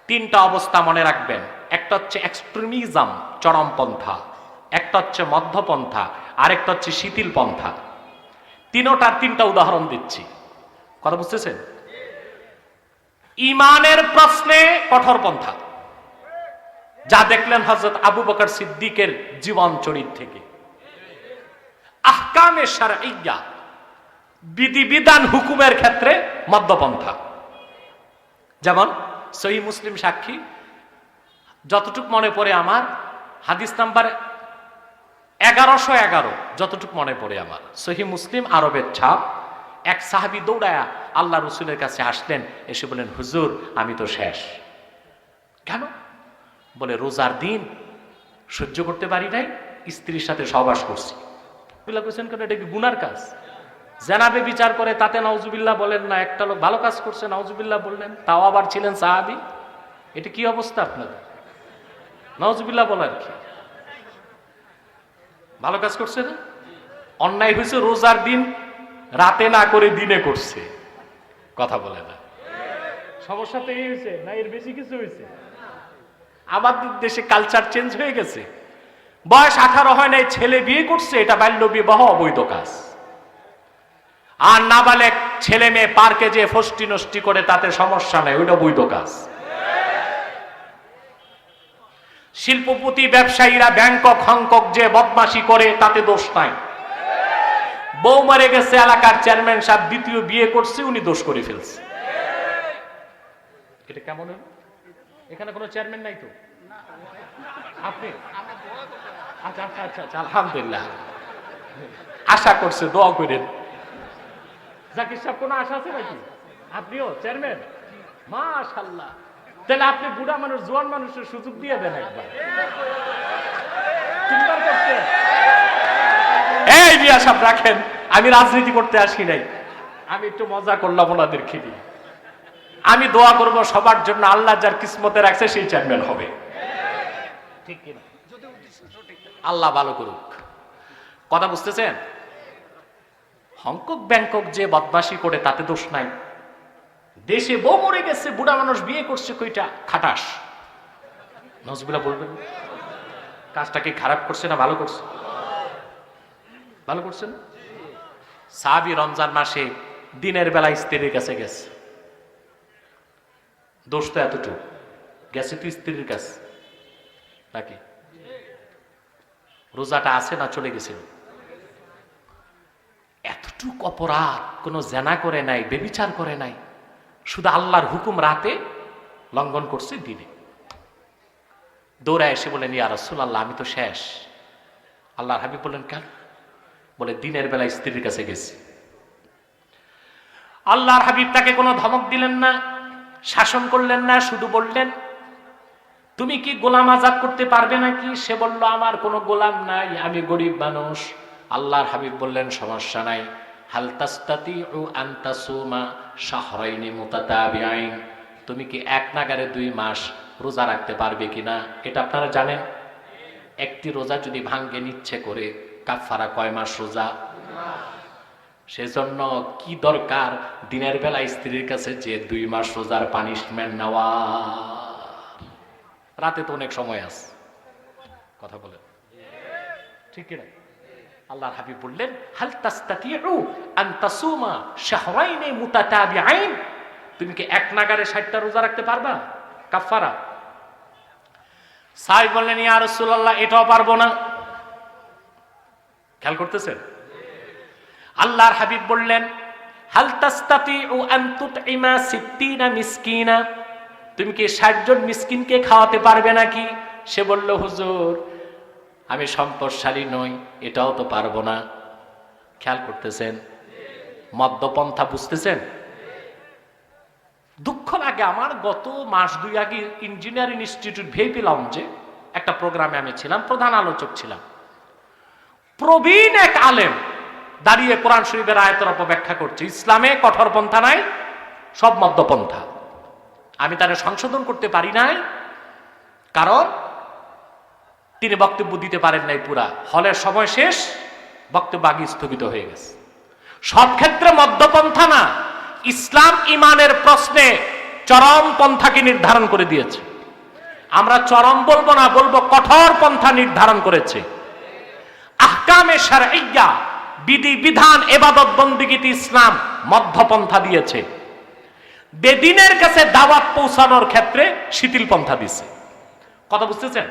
তিনটা অবস্থা মনে রাখবেন। একটা হচ্ছে এক্সট্রিমিজম, চরমপন্থা, একটা হচ্ছে মধ্যপন্থা, আরেকটা হচ্ছে শিথিল পন্থা। তিনটা উদাহরণ দিচ্ছি, কথা বুঝতেছেন? ইমানের প্রশ্নে কঠোর পন্থা, যা দেখলেন হযরত আবু বকর সিদ্দিকের জীবন চরিত থেকে। আহকামে শারঈয়্যা, বিধিবিধান হুকুমের ক্ষেত্রে মধ্যপন্থা। যেমন সহিহ মুসলিম সাক্ষী, যতটুক মনে পড়ে আমার, হাদিস নাম্বার 1111, যতটুক মনে পড়ে আমার, সহিহ মুসলিম আরবের ছাপ। এক সাহাবী দৌড়ায়া আল্লাহ রসুলের কাছে আসলেন, এসে বলেন, হুজুর আমি তো শেষ। কেন? বলে, রোজার দিন সহ্য করতে পারি নাই, স্ত্রীর সাথে সহবাস করছি। বলছেন কেন? এটা কি গুনার কাজ? জানাবে বিচার করে তাতে নাউজুবিল্লাহ বলেন না, একটা লোক ভালো কাজ করছে নাউজুবিল্লাহ বললেন, তাও আবার ছিলেন সাহাবী। এটা কি অবস্থা আপনাদের? নাউজুবিল্লাহ বলার কি? ভালো কাজ করছে না? অন্যায় হয়েছে রোজার দিন রাতে না করে দিনে করছে। কথা বলে না। সমস্যা তো এই হয়েছে না, এর বেশি কিছু হয়েছে? আমাদের দেশে কালচার চেঞ্জ হয়ে গেছে। বয়স 18 হয় নাই, ছেলে বিয়ে করছে, এটা বাল্য বিবাহ, অবৈধ কাজ। আর নাবালেগ ছেলে মেয়ে পার্কে যে ফষ্টি নষ্টি করে, তাতে সমস্যা নেই, ওইটা বৈধ কাজ। শিল্পপতি ব্যবসায়ীরা ব্যাংকক হংকক যে বদমাশি করে, তাতে দোষ নাই। বউ মরে গেছে, এলাকার চেয়ারম্যান সাহেব দ্বিতীয় বিয়ে করছে, উনি দোষ করে ফেলছে। এটা কেমন হলো? এখানে কোনো চেয়ারম্যান নাই তো? আপনি? আচ্ছা আচ্ছা আচ্ছা আচ্ছা, আলহামদুলিল্লাহ। আশা করছে, দোয়া করেন। জাকির সাহেব কোনো আশা আছে নাকি? আপনিও চেয়ারম্যান? মাশাআল্লাহ। তাহলে আপনি বুড়া মানুষ, জোয়ান মানুষের সুযোগ দিয়ে দেন একবার। চিন্তা করছেন? এই বিয়া সব রাখেন, আমি রাজনীতি করতে আসি নাই, আমি একটু মজা করলাম ওনাদেরকে নিয়ে। আমি দোয়া করব সবার জন্য, আল্লাহ যার কিসমতে রাখছে সেই চেয়ারম্যান হবে। ঠিক কিনা? আল্লাহ ভালো করুক। কথা বুঝতেছেন? হংকক ব্যাংকক যে বদমাশি করে, তাতে দোষ নাই। দেশে বউ মরে গেছে, বুড়া মানুষ বিয়ে করছে কইটা, খাটাস। নজবিলা বলবেন, কাজটা কি খারাপ করছে না ভালো করছে? ভালো করছে না? সাহাবী রমজান মাসে দিনের বেলা স্ত্রীর কাছে গেছে। দোষ তো এতটুকু, গেছে তো স্ত্রীর কাছে নাকি? রোজাটা আছে না চলে গেছিল? এতটুক অপরাধ, কোনো জেনা করে নাই, বেবিচার করে নাই, শুধু আল্লাহর হুকুম রাতে লঙ্ঘন করছে দিনে। দৌড়ায় এসে বলেন, ইয়া রাসূলুল্লাহ, আমি তো শেষ। আল্লাহর হাবিব বললেন, কেন? বলে, দিনের বেলা স্ত্রীর কাছে গেছি। আল্লাহর হাবিব তাকে কোনো ধমক দিলেন না, শাসন করলেন না, শুধু বললেন, তুমি কি গোলাম আজাদ করতে পারবে নাকি? সে বলল, আমার কোনো গোলাম নাই, আমি গরিব মানুষ। আল্লাহর হাবিব বললেন, সমস্যা নাই, হাল তাস্তাতিউ আন তাসুমা শাহরাইনি মুতাতাবিআইন, তুমি কি এক নাগারে 2 মাস রোজা রাখতে পারবে কিনা? এটা আপনারা জানেন, একটি রোজা যদি ভাঙ্গে নিচ্ছে করে কাফারা কয় মাস রোজা? সেজন্য কি দরকার দিনের বেলা স্ত্রীর কাছে যে 2 মাস রোজার পানিশমেন্ট নেওয়া? রাতে তো অনেক সময় আছে, কথা বলেন ঠিক কিনা? আল্লাহর হাবিব বললেন, হাল তাস্তাতিউ আন তাসুমা শাহরাইনি মুতাতাবিআইন, তুমি কি এক নাগারে 60টা রোজা রাখতে পারবা কাফারা? সাহাবী বললেন, ইয়া রাসূলুল্লাহ, এটাও পারবো না। খেয়াল করতেছেন? আল্লাহর হাবিব বললেন, হাল তাস্তাতিউ আন তুতইমা 60 মিসকিনা, তুমি কি 60 জন মিসকিনকে খাওয়াতে পারবে নাকি? সে বলল, হুজুর, আমি সম্পদশালী নই, এটাও তো পারবো না। খেয়াল করতেছেন? মধ্যপন্থা বুঝতেছেন? দুঃখ লাগে আমার, গত মাস 2 আগে ইঞ্জিনিয়ারিং ইনস্টিটিউট ভিআইপি লাউঞ্জে একটা প্রোগ্রামে আমি ছিলাম, প্রধান আলোচক ছিলাম। প্রবীণ এক আলেম দাঁড়িয়ে কোরআন শরীফের আয়াতের অপব্যাখ্যা করছে, ইসলামে কঠোর পন্থা নাই, সব মধ্যপন্থা। আমি তারে সংশোধন করতে পারি নাই, কারণ তিনি বক্তব্য দিতে পারেন নাই পুরা, হলের সময় শেষ, বক্তব্য আগে স্থগিত হয়ে গেছে। সব ক্ষেত্রে মধ্যপন্থা না, ইসলাম ইমানের প্রশ্নে চরম পন্থাকে নির্ধারণ করে দিয়েছে। আমরা চরম বলবো না, বলবো কঠোর পন্থা নির্ধারণ করেছে। আহকামে শারঈয়্যা, বিধি বিধান, ইবাদত বন্দেগীতে ইসলাম মধ্যপন্থা দিয়েছে। বেদিনের কাছে দাওয়াত পৌঁছানোর ক্ষেত্রে শিথিল পন্থা দিছে। কথা বুঝতেছেন?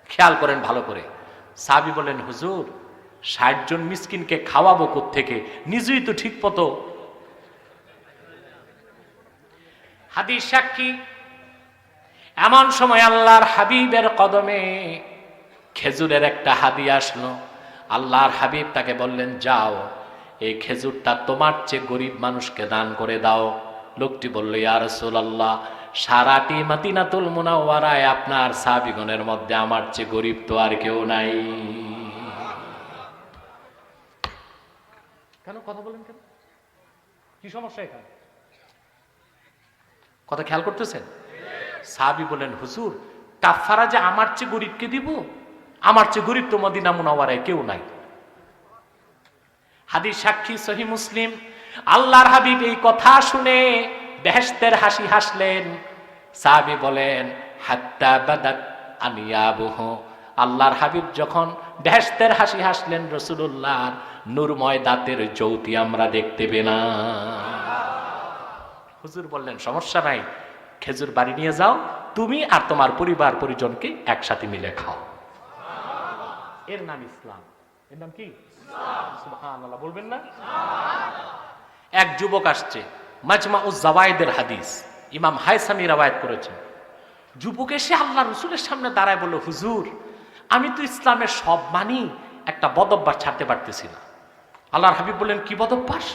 খেয়াল করেন ভালো করে। সাহাবী বলেন, হুজুর, 60 জন মিসকিনকে খাওয়াবো কোত্থেকে? নিজেই তো ঠিক মতো। হাদিস সাক্ষী, এমন সময় আল্লাহর হাবিবের কদমে খেজুরের একটা হাদিয়া আসলো। আল্লাহর হাবিব তাকে বললেন, যাও, এই খেজুরটা তোমার চেয়ে গরিব মানুষকে দান করে দাও। লোকটি বলল, ইয়া রাসূলুল্লাহ, সারাটি মদিনাতুল মুনাওয়ারায় আপনার সাহাবীগণের মধ্যে আমার চেয়ে গরিব তো আর কেউ নাই। কেন কথা বলেন কেন? কি সমস্যা এখানে? কথা খেয়াল করতেছেন? সাহাবী বলেন, হুজুর, কাফারা যে আমার চেয়ে গরিবকে দিব? আমার চেয়ে গরিব তো মদিনা মুনাওয়ারায় কেউ নাই। হাদিস সাক্ষী সহিহ মুসলিম। আল্লাহর হাবিব এই কথা শুনে বেহেশতের হাসি হাসলেন। সাহাবী বলেন, হাত্তা বাদাত আনিয়াবুহু, আল্লাহর হাবিব যখন বেহেশতের হাসি হাসলেন, রাসূলুল্লাহর নূরময় দাঁতের জ্যোতি আমরা দেখতে পেলাম। হুজুর বললেন, সমস্যা নাই, খেজুর বাড়ি নিয়ে যাও, তুমি আর তোমার পরিবার পরিজনকে একসাথে মিলে খাও। এর নাম ইসলাম। এর নাম কি? সুবহানাল্লাহ বলবেন না? এক যুবক আসছে, মাজমাউজ জাওয়ায়েদের হাদিস, ইমাম হায়সামি রওয়ায়াত করেছেন। যুবক এসে আল্লাহ রাসূলের সামনে দাঁড়ায় বলল, হুজুর, আমি তো ইসলামের সব মানি, একটা বদঅভ্যাস ছাড়তে পারতেছি না। আল্লাহর হাবিব বললেন, কি বদঅভ্যাস?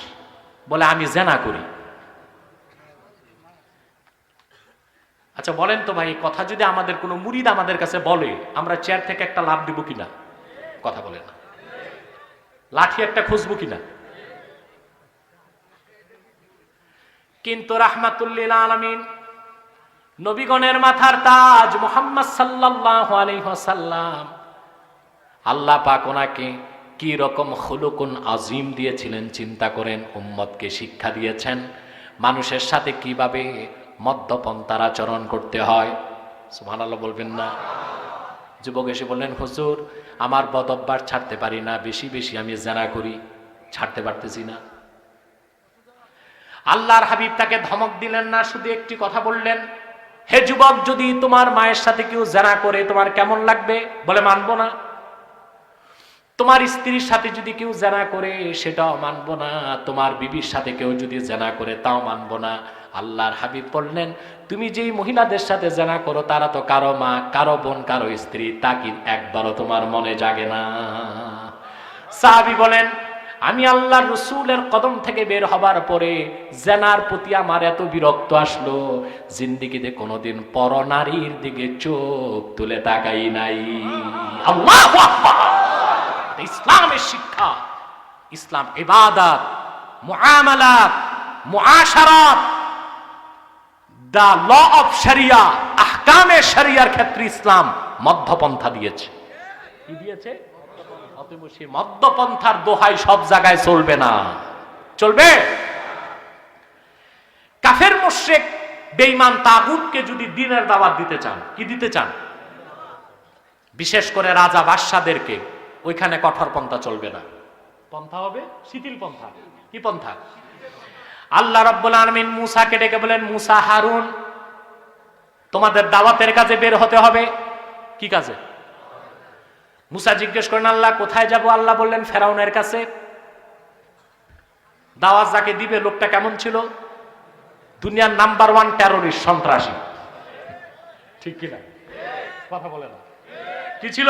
বলে, আমি জিনা করি। আচ্ছা বলেন তো ভাই, কথা যদি আমাদের কোনো মুরিদ আমাদের কাছে বলে, আমরা চেয়ার থেকে একটা লাভ দিব কিনা? কথা বলে না। লাঠি একটা খুঁজবো কিনা? কিন্তু রাহমাতুল্লিল আলামিন, নবীগণের মাথার তাজ মুহাম্মদ সাল্লাল্লাহু আলাইহি ওয়াসাল্লাম, আল্লাহ পাক ওনাকে কি রকম খুলুকুন আজিম দিয়েছিলেন চিন্তা করেন। উম্মতকে শিক্ষা দিয়েছেন, মানুষের সাথে কিভাবে মদ্যপন্থার আচরণ করতে হয়। সুবহানাল্লাহ বলবেন না? যুবক এসে বললেন, হুজুর আমার বদ অভ্যাস ছাড়তে পারি না, বেশি বেশি আমি জেনা করি, ছাড়তে পারতেছি না। আল্লাহর হাবিব তাকে ধমক দিলেন না, শুধু একটি কথা বললেন, হে যুবক, যদি তোমার মায়ের সাথে কেউ জেনা করে তোমার কেমন লাগবে? বলে মানবো না। তোমার স্ত্রীর সাথে যদি কেউ জেনা করে সেটাও মানবো না, তোমার বিবির সাথে কেউ যদি জেনা করে তাও মানবো না। আল্লাহর হাবিব বললেন, তুমি যেই মহিলাদের সাথে জেনা করো তারা তো কারো মা, কারো বোন, কারো স্ত্রী, তা কি একবারও তোমার মনে জাগে না? সাহাবী বলেন, আমি আল্লাহর রাসূলের কদম থেকে বের হবার পরে জেনার প্রতি আমার এত বিরক্ত আসলো, জিন্দেগিতে কোনোদিন পরনারীর দিকে চোখ তুলে তাকাই নাই। আল্লাহু আকবার! ইসলামের শিক্ষা, ইসলাম ইবাদত, মুআমালাত, মুআশারাত, দা ল অফ শরিয়া, আহকামে শরিয়ার ক্ষেত্রে ইসলাম মধ্যপন্থা দিয়েছে। কি দিয়েছে? অতএব সেই মধ্যপন্থার দোহাই সব জায়গায় চলবে না। চলবে? কাফের মুশরিক বেঈমান তাগুতকে যদি দ্বীনের দাওয়াত দিতে চান, কি দিতে চান? বিশেষ করে রাজা বাদশাদেরকে, ওইখানে কঠোর পন্থা চলবে না। পন্থা হবে শিথিল পন্থা। কি পন্থা? আল্লাহ রাব্বুল আলামিন মূসাকে ডেকে বলেন, মূসা, হারুন, তোমাদের দাওয়াতের কাজে বের হতে হবে। কি কাজে? মূসা জিজ্ঞেস করেন, আল্লাহ কোথায় যাব? আল্লাহ বললেন, ফেরাউনের কাছে। দাওয়াত যাকে দিবে লোকটা কেমন ছিল? দুনিয়ার নাম্বার 1 টেররিস্ট, সন্ত্রাসী। ঠিক কিনা? কথা বলে না? কি ছিল?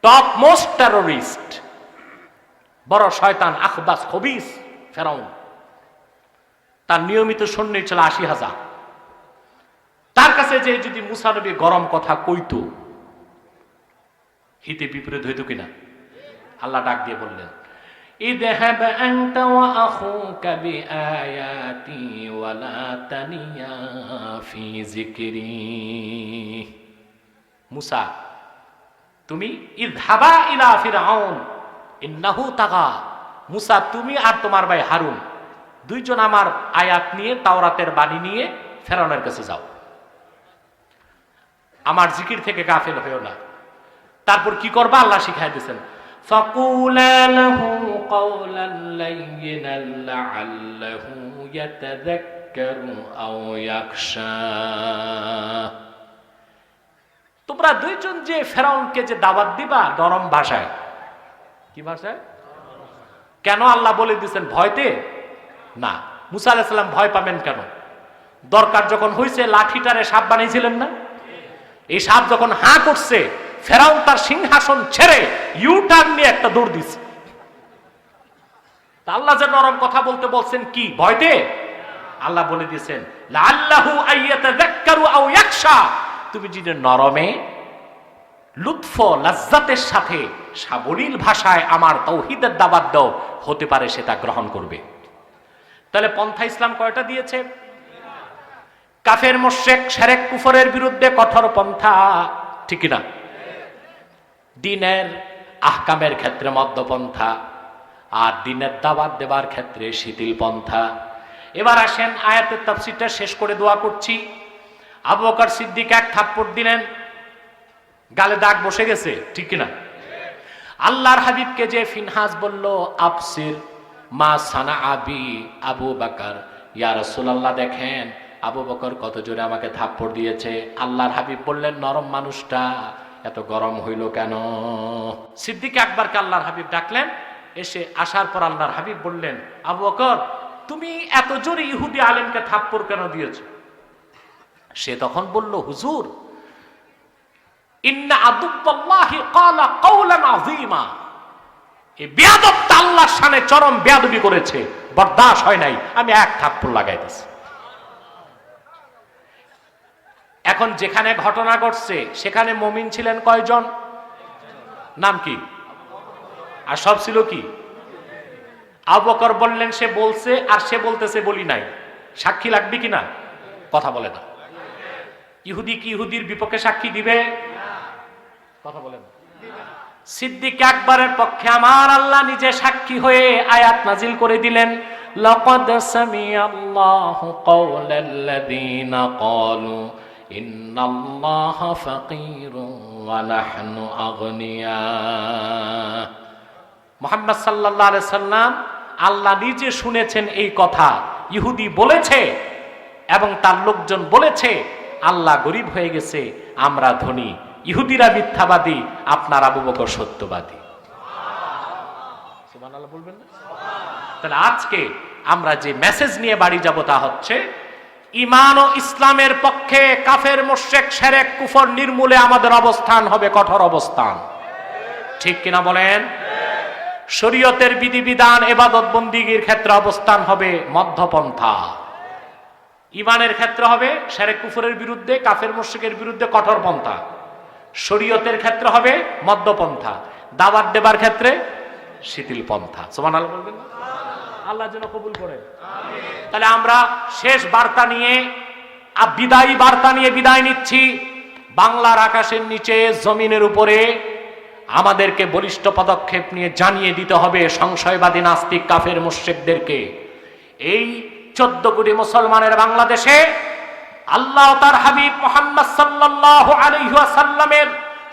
টপ মোস্ট টেররিস্ট, বড় শয়তান, আখবাস, খবিস ফেরাউন। তার নিয়মিত সৈন্য ছিল ৮০,০০০। তার কাছে যে যদি মূসা নবী গরম কথা কইতো, হিতে বিপরীত হইতো কিনা? আল্লাহ ডাক দিয়ে বললেন, ইযহাব আনতা ওয়া আখুকা বিআয়াতি ওয়া লা তানিয়া ফি যিকরি। মূসা, তুমি ইযহাবা ইলা ফিরআউন ইন্নাহু তাগা। মূসা, তুমি আর তোমার ভাই হারুন দুইজন আমার আয়াত নিয়ে, তাওরাতের বাণী নিয়ে ফেরাউনের কাছে যাও, আমার জিকির থেকে গাফেল হইও না। তারপর কি করবা আল্লাহ শিখাই দিয়েছেন, ফাকুলা লাহু কাওলান লাইয়িনান লাআল্লাহু ইয়াতাযাক্কারু আও ইয়াখশা। তোমরা দুইজন যে ফেরাউনকে যে দাওয়াত দিবা নরম ভাষায়। কি ভাষায়? কেন আল্লাহ বলে দিয়েছেন ভয়তে? না। মূসা আলাইহিস সালাম ভয় পাবেন কেন? দরকার যখন হয়েছে লাঠিটারে সাপ বানিয়েছিলেন না? এই সাপ যখন হাঁ করছে, ফেরাউন তার সিংহাসন ছেড়ে ইউটার্ন নিয়ে একটা দৌড় দিছে। আল্লাহ যে নরম কথা বলতে বলছেন কি ভয়তে? আল্লাহ বলে দিয়েছেন, লাআল্লাহু আইয়াতাযাক্কারু আও ইয়াখশা। তুমি যদি নরমে, লুৎফ, লাজ্জাতের সাথে সাবলীল ভাষায় আমার তাওহীদের দাওয়াত দাও, হতে পারে সেটা গ্রহণ করবে। তাহলে পন্থা ইসলাম কয়টা দিয়েছে? কাফের মুশরিক শিরক কুফরের বিরুদ্ধে কঠোর পন্থা, ঠিক না? দ্বীনের আহকামের ক্ষেত্রে মধ্যপন্থা, আর দ্বীনের দাওয়াত দেবার ক্ষেত্রে শিথিল পন্থা। এবার আসেন আয়াতের তাফসীরটা শেষ করে দোয়া করছি। আবু বকর সিদ্দিক এক থাপ্পড় দিলেন, গালে দাগ বসে গেছে, ঠিক কিনা? আল্লাহর হাবিবকে যে ফিনহাস বলল, আবসির মা সানা আবি আবু বকর, ইয়া রাসূলুল্লাহ দেখেন আবু বকর কত জোরে আমাকে থাপ্পড় দিয়েছে। আল্লাহর হাবিব বললেন, নরম মানুষটা এত গরম হইল কেন? সিদ্দিক আকবরকে আল্লাহর হাবিব ডাকলেন। এসে আসার পর আল্লাহর হাবিব বললেন, আবু বকর তুমি এত জোরে ইহুদি আলেমকে থাপ্পড় কেন দিয়েছ? সে তখন বলল, হুজুর, ইন্না আদুব্বাল্লাহি ক্বালা কাওলান আযীমা। এই বেয়াদবটা আল্লাহর শানে চরম বেয়াদবি করেছে, বরদাশত হয় নাই, আমি এক থাপ্পড় লাগাই দিয়েছি। এখন যেখানে ঘটনা ঘটছে সেখানে মুমিন ছিলেন কয়জন? নাম কি? আর সব ছিল কি? আবু বকর বললেন সে বলছে, আর সে বলতেছে বলি নাই। সাক্ষী লাগবে কিনা? কথা বলে না। ইহুদি কি ইহুদির বিপক্ষে সাক্ষী দিবে? কথা বলে না। সিদ্দিক আকবরের পক্ষে আমার আল্লাহ নিজে সাক্ষী হয়ে আয়াত নাজিল করে দিলেন, লাকাদ সামিআল্লাহু কাওলাল্লাযীনা ক্বালু ইন্নাল্লাহা ফাকীরুন ওয়া নাহনু আগনিয়া। মুহাম্মদ সাল্লাল্লাহু আলাইহি সাল্লাম আল্লাহ নিজে শুনেছেন এই কথা। ইহুদি বলেছে এবং তার লোকজন বলেছে আল্লাহ গরিব হয়ে গেছে, আমরা ধনী। ইহুদিরা মিথ্যাবাদী, আপনার আবু বকর সত্যবাদী। সুবহানাল্লাহ বলবেন না? তাহলে আজকে আমরা যে মেসেজ নিয়ে বাড়ি যাব তা হচ্ছে ঈমান ও ইসলামের পক্ষে কাফের মুশরিক শিরক কুফর নির্মূলে আমাদের অবস্থান হবে কঠোর অবস্থান। ঠিক কিনা বলেন? শরীয়তের বিধিবিধান ইবাদত বন্দিগির ক্ষেত্রে অবস্থান হবে মধ্যপন্থা। ঈমানের ক্ষেত্রে হবে শিরক কুফরের বিরুদ্ধে, কাফের মুশরিকের বিরুদ্ধে কঠোর পন্থা। শরীয়তের ক্ষেত্রে হবে মধ্যপন্থা। দাওয়াত দেবার ক্ষেত্রে শিথিল পন্থা। সুবহানাল্লাহ বলবেন না? আল্লাহ যেন কবুল করেন। তাহলে আমরা শেষ বার্তা নিয়ে, বিদায়ী বার্তা নিয়ে বিদায় নিচ্ছি। বাংলার আকাশের নিচে জমিনের উপরে আমাদেরকে বলিষ্ঠ পদক্ষেপ নিয়ে জানিয়ে দিতে হবে সংশয়বাদী নাস্তিক কাফের মুশরিকদেরকে, এই 14 কোটি মুসলমানের বাংলাদেশে আল্লাহ তার হাবিব মুহাম্মদ সাল্লাল্লাহু আলাইহি ওয়াসাল্লামের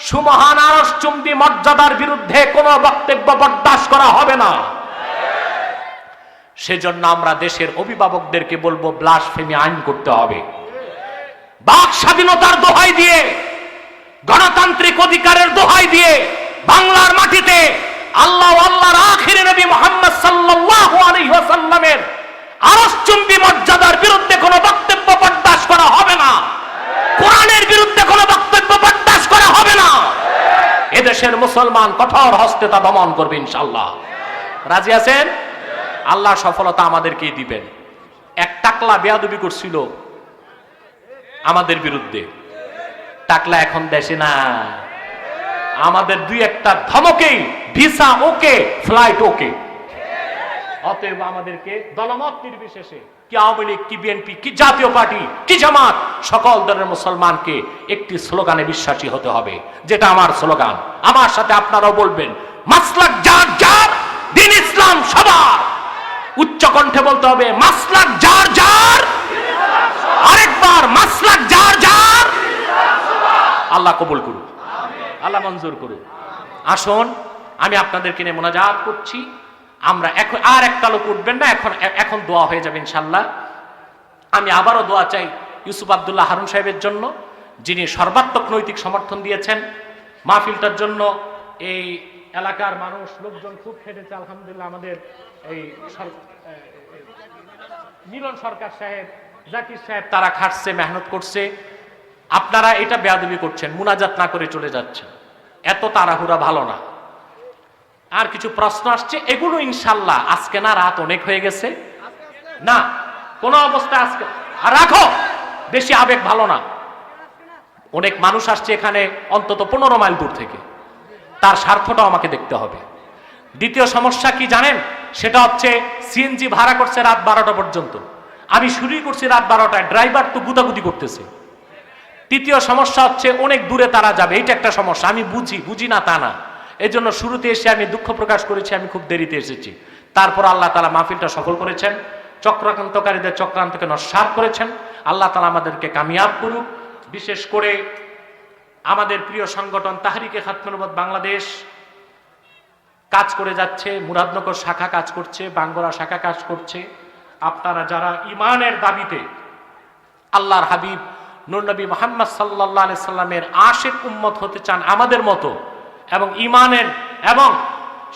সুমহান আরশচুম্বী মর্যাদার বিরুদ্ধে কোনো বক্তব্য বরদাস্ত করা হবে না। সেজন্য আমরা দেশের অভিভাবকদেরকে বলবো ব্লাসফেমি আইন করতে হবে। বাক স্বাধীনতার দোহাই দিয়ে, গণতান্ত্রিক অধিকারের দোহাই দিয়ে বাংলার মাটিতে আল্লাহ আল্লাহর আখিরি নবী মুহাম্মদ সাল্লাল্লাহু আলাইহি ওয়াসাল্লামের আরশচুম্বী মর্যাদার বিরুদ্ধে কোনো বক্তব্য বরদাস্ত করা হবে না। কোরআনের বিরুদ্ধে কোনো বক্তব্য বরদাস্ত করা হবে না। এদেশের মুসলমান কঠোর হস্তে তা দমন করবে ইনশাআল্লাহ। রাজি আছেন? আল্লাহ সফলতা আমাদেরকেই দিবেন। এক টাকলা বেয়াদবি করছিল আমাদের বিরুদ্ধে, টাকলা এখন দেশে না। আমাদের দুই একটা ধমকেই ভিসা ওকে, ফ্লাইট ওকে। অতএব আমাদেরকে দলমত নির্বিশেষে, কি আওয়ামী লীগ, কি বিএনপি, কি জাতীয় পার্টি, কি জামাত, সকল দলের মুসলমানকে একটি স্লোগানে বিশ্বাসী হতে হবে, যেটা আমার স্লোগান। আমার সাথে আপনারাও বলবেন, মাসলাক যার যার, দ্বীন ইসলাম সবার। উচ্চ কণ্ঠে বলতে হবে, মাসলাক যার যার, আরেকবার মাসলাক যার যার। আল্লাহ কবুল করুন, আল্লাহ মঞ্জুর করুন। আসুন আমি আপনাদেরকে নিয়ে মোনাজাত করছি। আমরা এখন আর একটা লোক উঠবেন না, এখন দোয়া হয়ে যাবে ইনশাআল্লাহ। আমি আবারও দোয়া চাই ইউসুফ আব্দুল্লাহ হারুন সাহেবের জন্য, যিনি সর্বাত্মক নৈতিক সমর্থন দিয়েছেন মাহফিলটার জন্য। এই এলাকার মানুষ লোকজন খুব খেটেছে আলহামদুলিল্লাহ। আমাদের এই মিলন সরকার সাহেব, জাকির সাহেব, তারা খাটছে, মেহনত করছে। আপনারা এটা বেয়াদবি করছেন, মুনাজাত না করে চলে যাচ্ছেন। এত তাড়াহুড়া ভালো না। আর কিছু প্রশ্ন আসছে, এগুলো ইনশাল্লাহ আজকে না, রাত অনেক হয়ে গেছে না, কোন অবস্থায় আজকে আর রাখো, বেশি আবেগ ভালো না। অনেক মানুষ আসছে এখানে অন্তত 15 মাইল দূর থেকে, তার স্বার্থটাও আমাকে দেখতে হবে। দ্বিতীয় সমস্যা কি জানেন? সেটা হচ্ছে সিএনজি ভাড়া করছে রাত 12টা পর্যন্ত, আমি শুরুই করছি রাত 12টায়, ড্রাইভার তো গুতাগুতি করতেছে। তৃতীয় সমস্যা হচ্ছে অনেক দূরে তারা যাবে, এইটা একটা সমস্যা। আমি বুঝি না তা না, এই জন্য শুরুতে এসে আমি দুঃখ প্রকাশ করেছি, আমি খুব দেরিতে এসেছি। তারপর আল্লাহ তাআলা মাহফিলটা সফল করেছেন, চক্রান্তকারীদের চক্রান্তকে নস্যাৎ করেছেন। আল্লাহ তাআলা আমাদেরকে কামিয়াব করুক। বিশেষ করে আমাদের প্রিয় সংগঠন তাহরিকে খাতমুল উম্মাত বাংলাদেশ কাজ করে যাচ্ছে, মুরাদনগর শাখা কাজ করছে, বাঙ্গরা শাখা কাজ করছে। আপনারা যারা ঈমানের দাবিতে আল্লাহর হাবিব নূর নবী মুহাম্মদ সাল্লাল্লাহু আলাইহি সাল্লামের আশিক উম্মত হতে চান আমাদের মতো, এবং ঈমানের এবং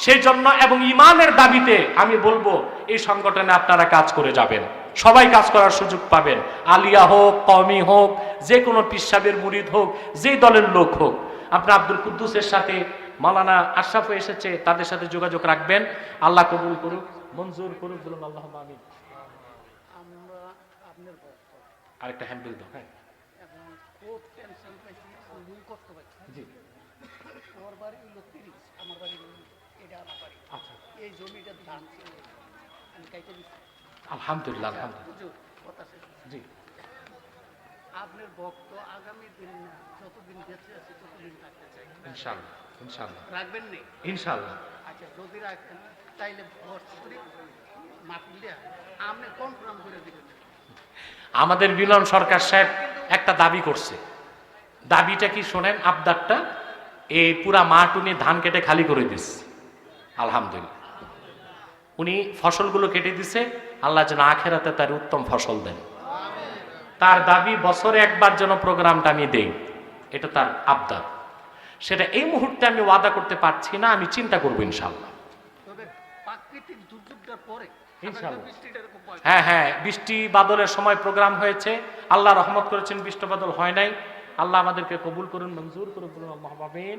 সেই জন্য এবং ঈমানের দাবিতে আমি বলবো এই সংগঠনে আপনারা কাজ করে যাবেন, সবাই কাজ করার সুযোগ পাবেন। আলিয়া হোক, কওমি হোক, যে কোনো পীর সাহেবের মুরিদ হোক, যেই দলের লোক হোক, আপনার আব্দুল কুদ্দুসের সাথে মাওলানা আশরাফও এসেছে, তাদের সাথে যোগাযোগ রাখবেন। আল্লাহ কবুল করুক, মঞ্জুর করুক, বলুন আল্লাহুম্মা আমিন। আরেকটা হ্যান্ডেল দাও। হ্যাঁ, খুব টেনশন পাইছি, খুব কষ্ট পাইছি। জি, ওর বাড়ি হলো 30, আমার বাড়ি এটা আমার বাড়ি। আচ্ছা, এই জমিটা ধান ছিল, আমি কাইতে দিছি। আলহামদুলিল্লাহ, আলহামদুলিল্লাহ। জি, আপনার ভক্ত আগামী দিন যতদিন বেঁচে আছে ততদিন থাকতে চাই ইনশাআল্লাহ। ইনশাআল্লাহ রাখবেন নি? ইনশাআল্লাহ। আচ্ছা, যদি রাখেন তাইলে ভোট করি, আমাদের মিলন সরকার সাহেব একটা দাবি করছে। দাবিটা কি শোনেন, আবদারটা, এই পুরা মাঠ উনি ধান কেটে খালি করে দিচ্ছে। আলহামদুলিল্লাহ, উনি ফসলগুলো কেটে দিছে, আল্লাহ যেন আখেরাতে তার উত্তম ফসল দেন। তার দাবি বছরে একবার যেন প্রোগ্রামটা আমি দেই, এটা তার আবদার। সেটা এই মুহূর্তে আমি ওয়াদা করতে পারছি না, আমি চিন্তা করবো ইনশাল্লাহ। হ্যাঁ হ্যাঁ, বৃষ্টি বাদলের সময় প্রোগ্রাম হয়েছে, আল্লাহ রহমত করেছেন, বৃষ্টি বাদল হয় নাই। আল্লাহ আমাদেরকে কবুল করুন, মঞ্জুর করুন, আল্লাহ আমিন।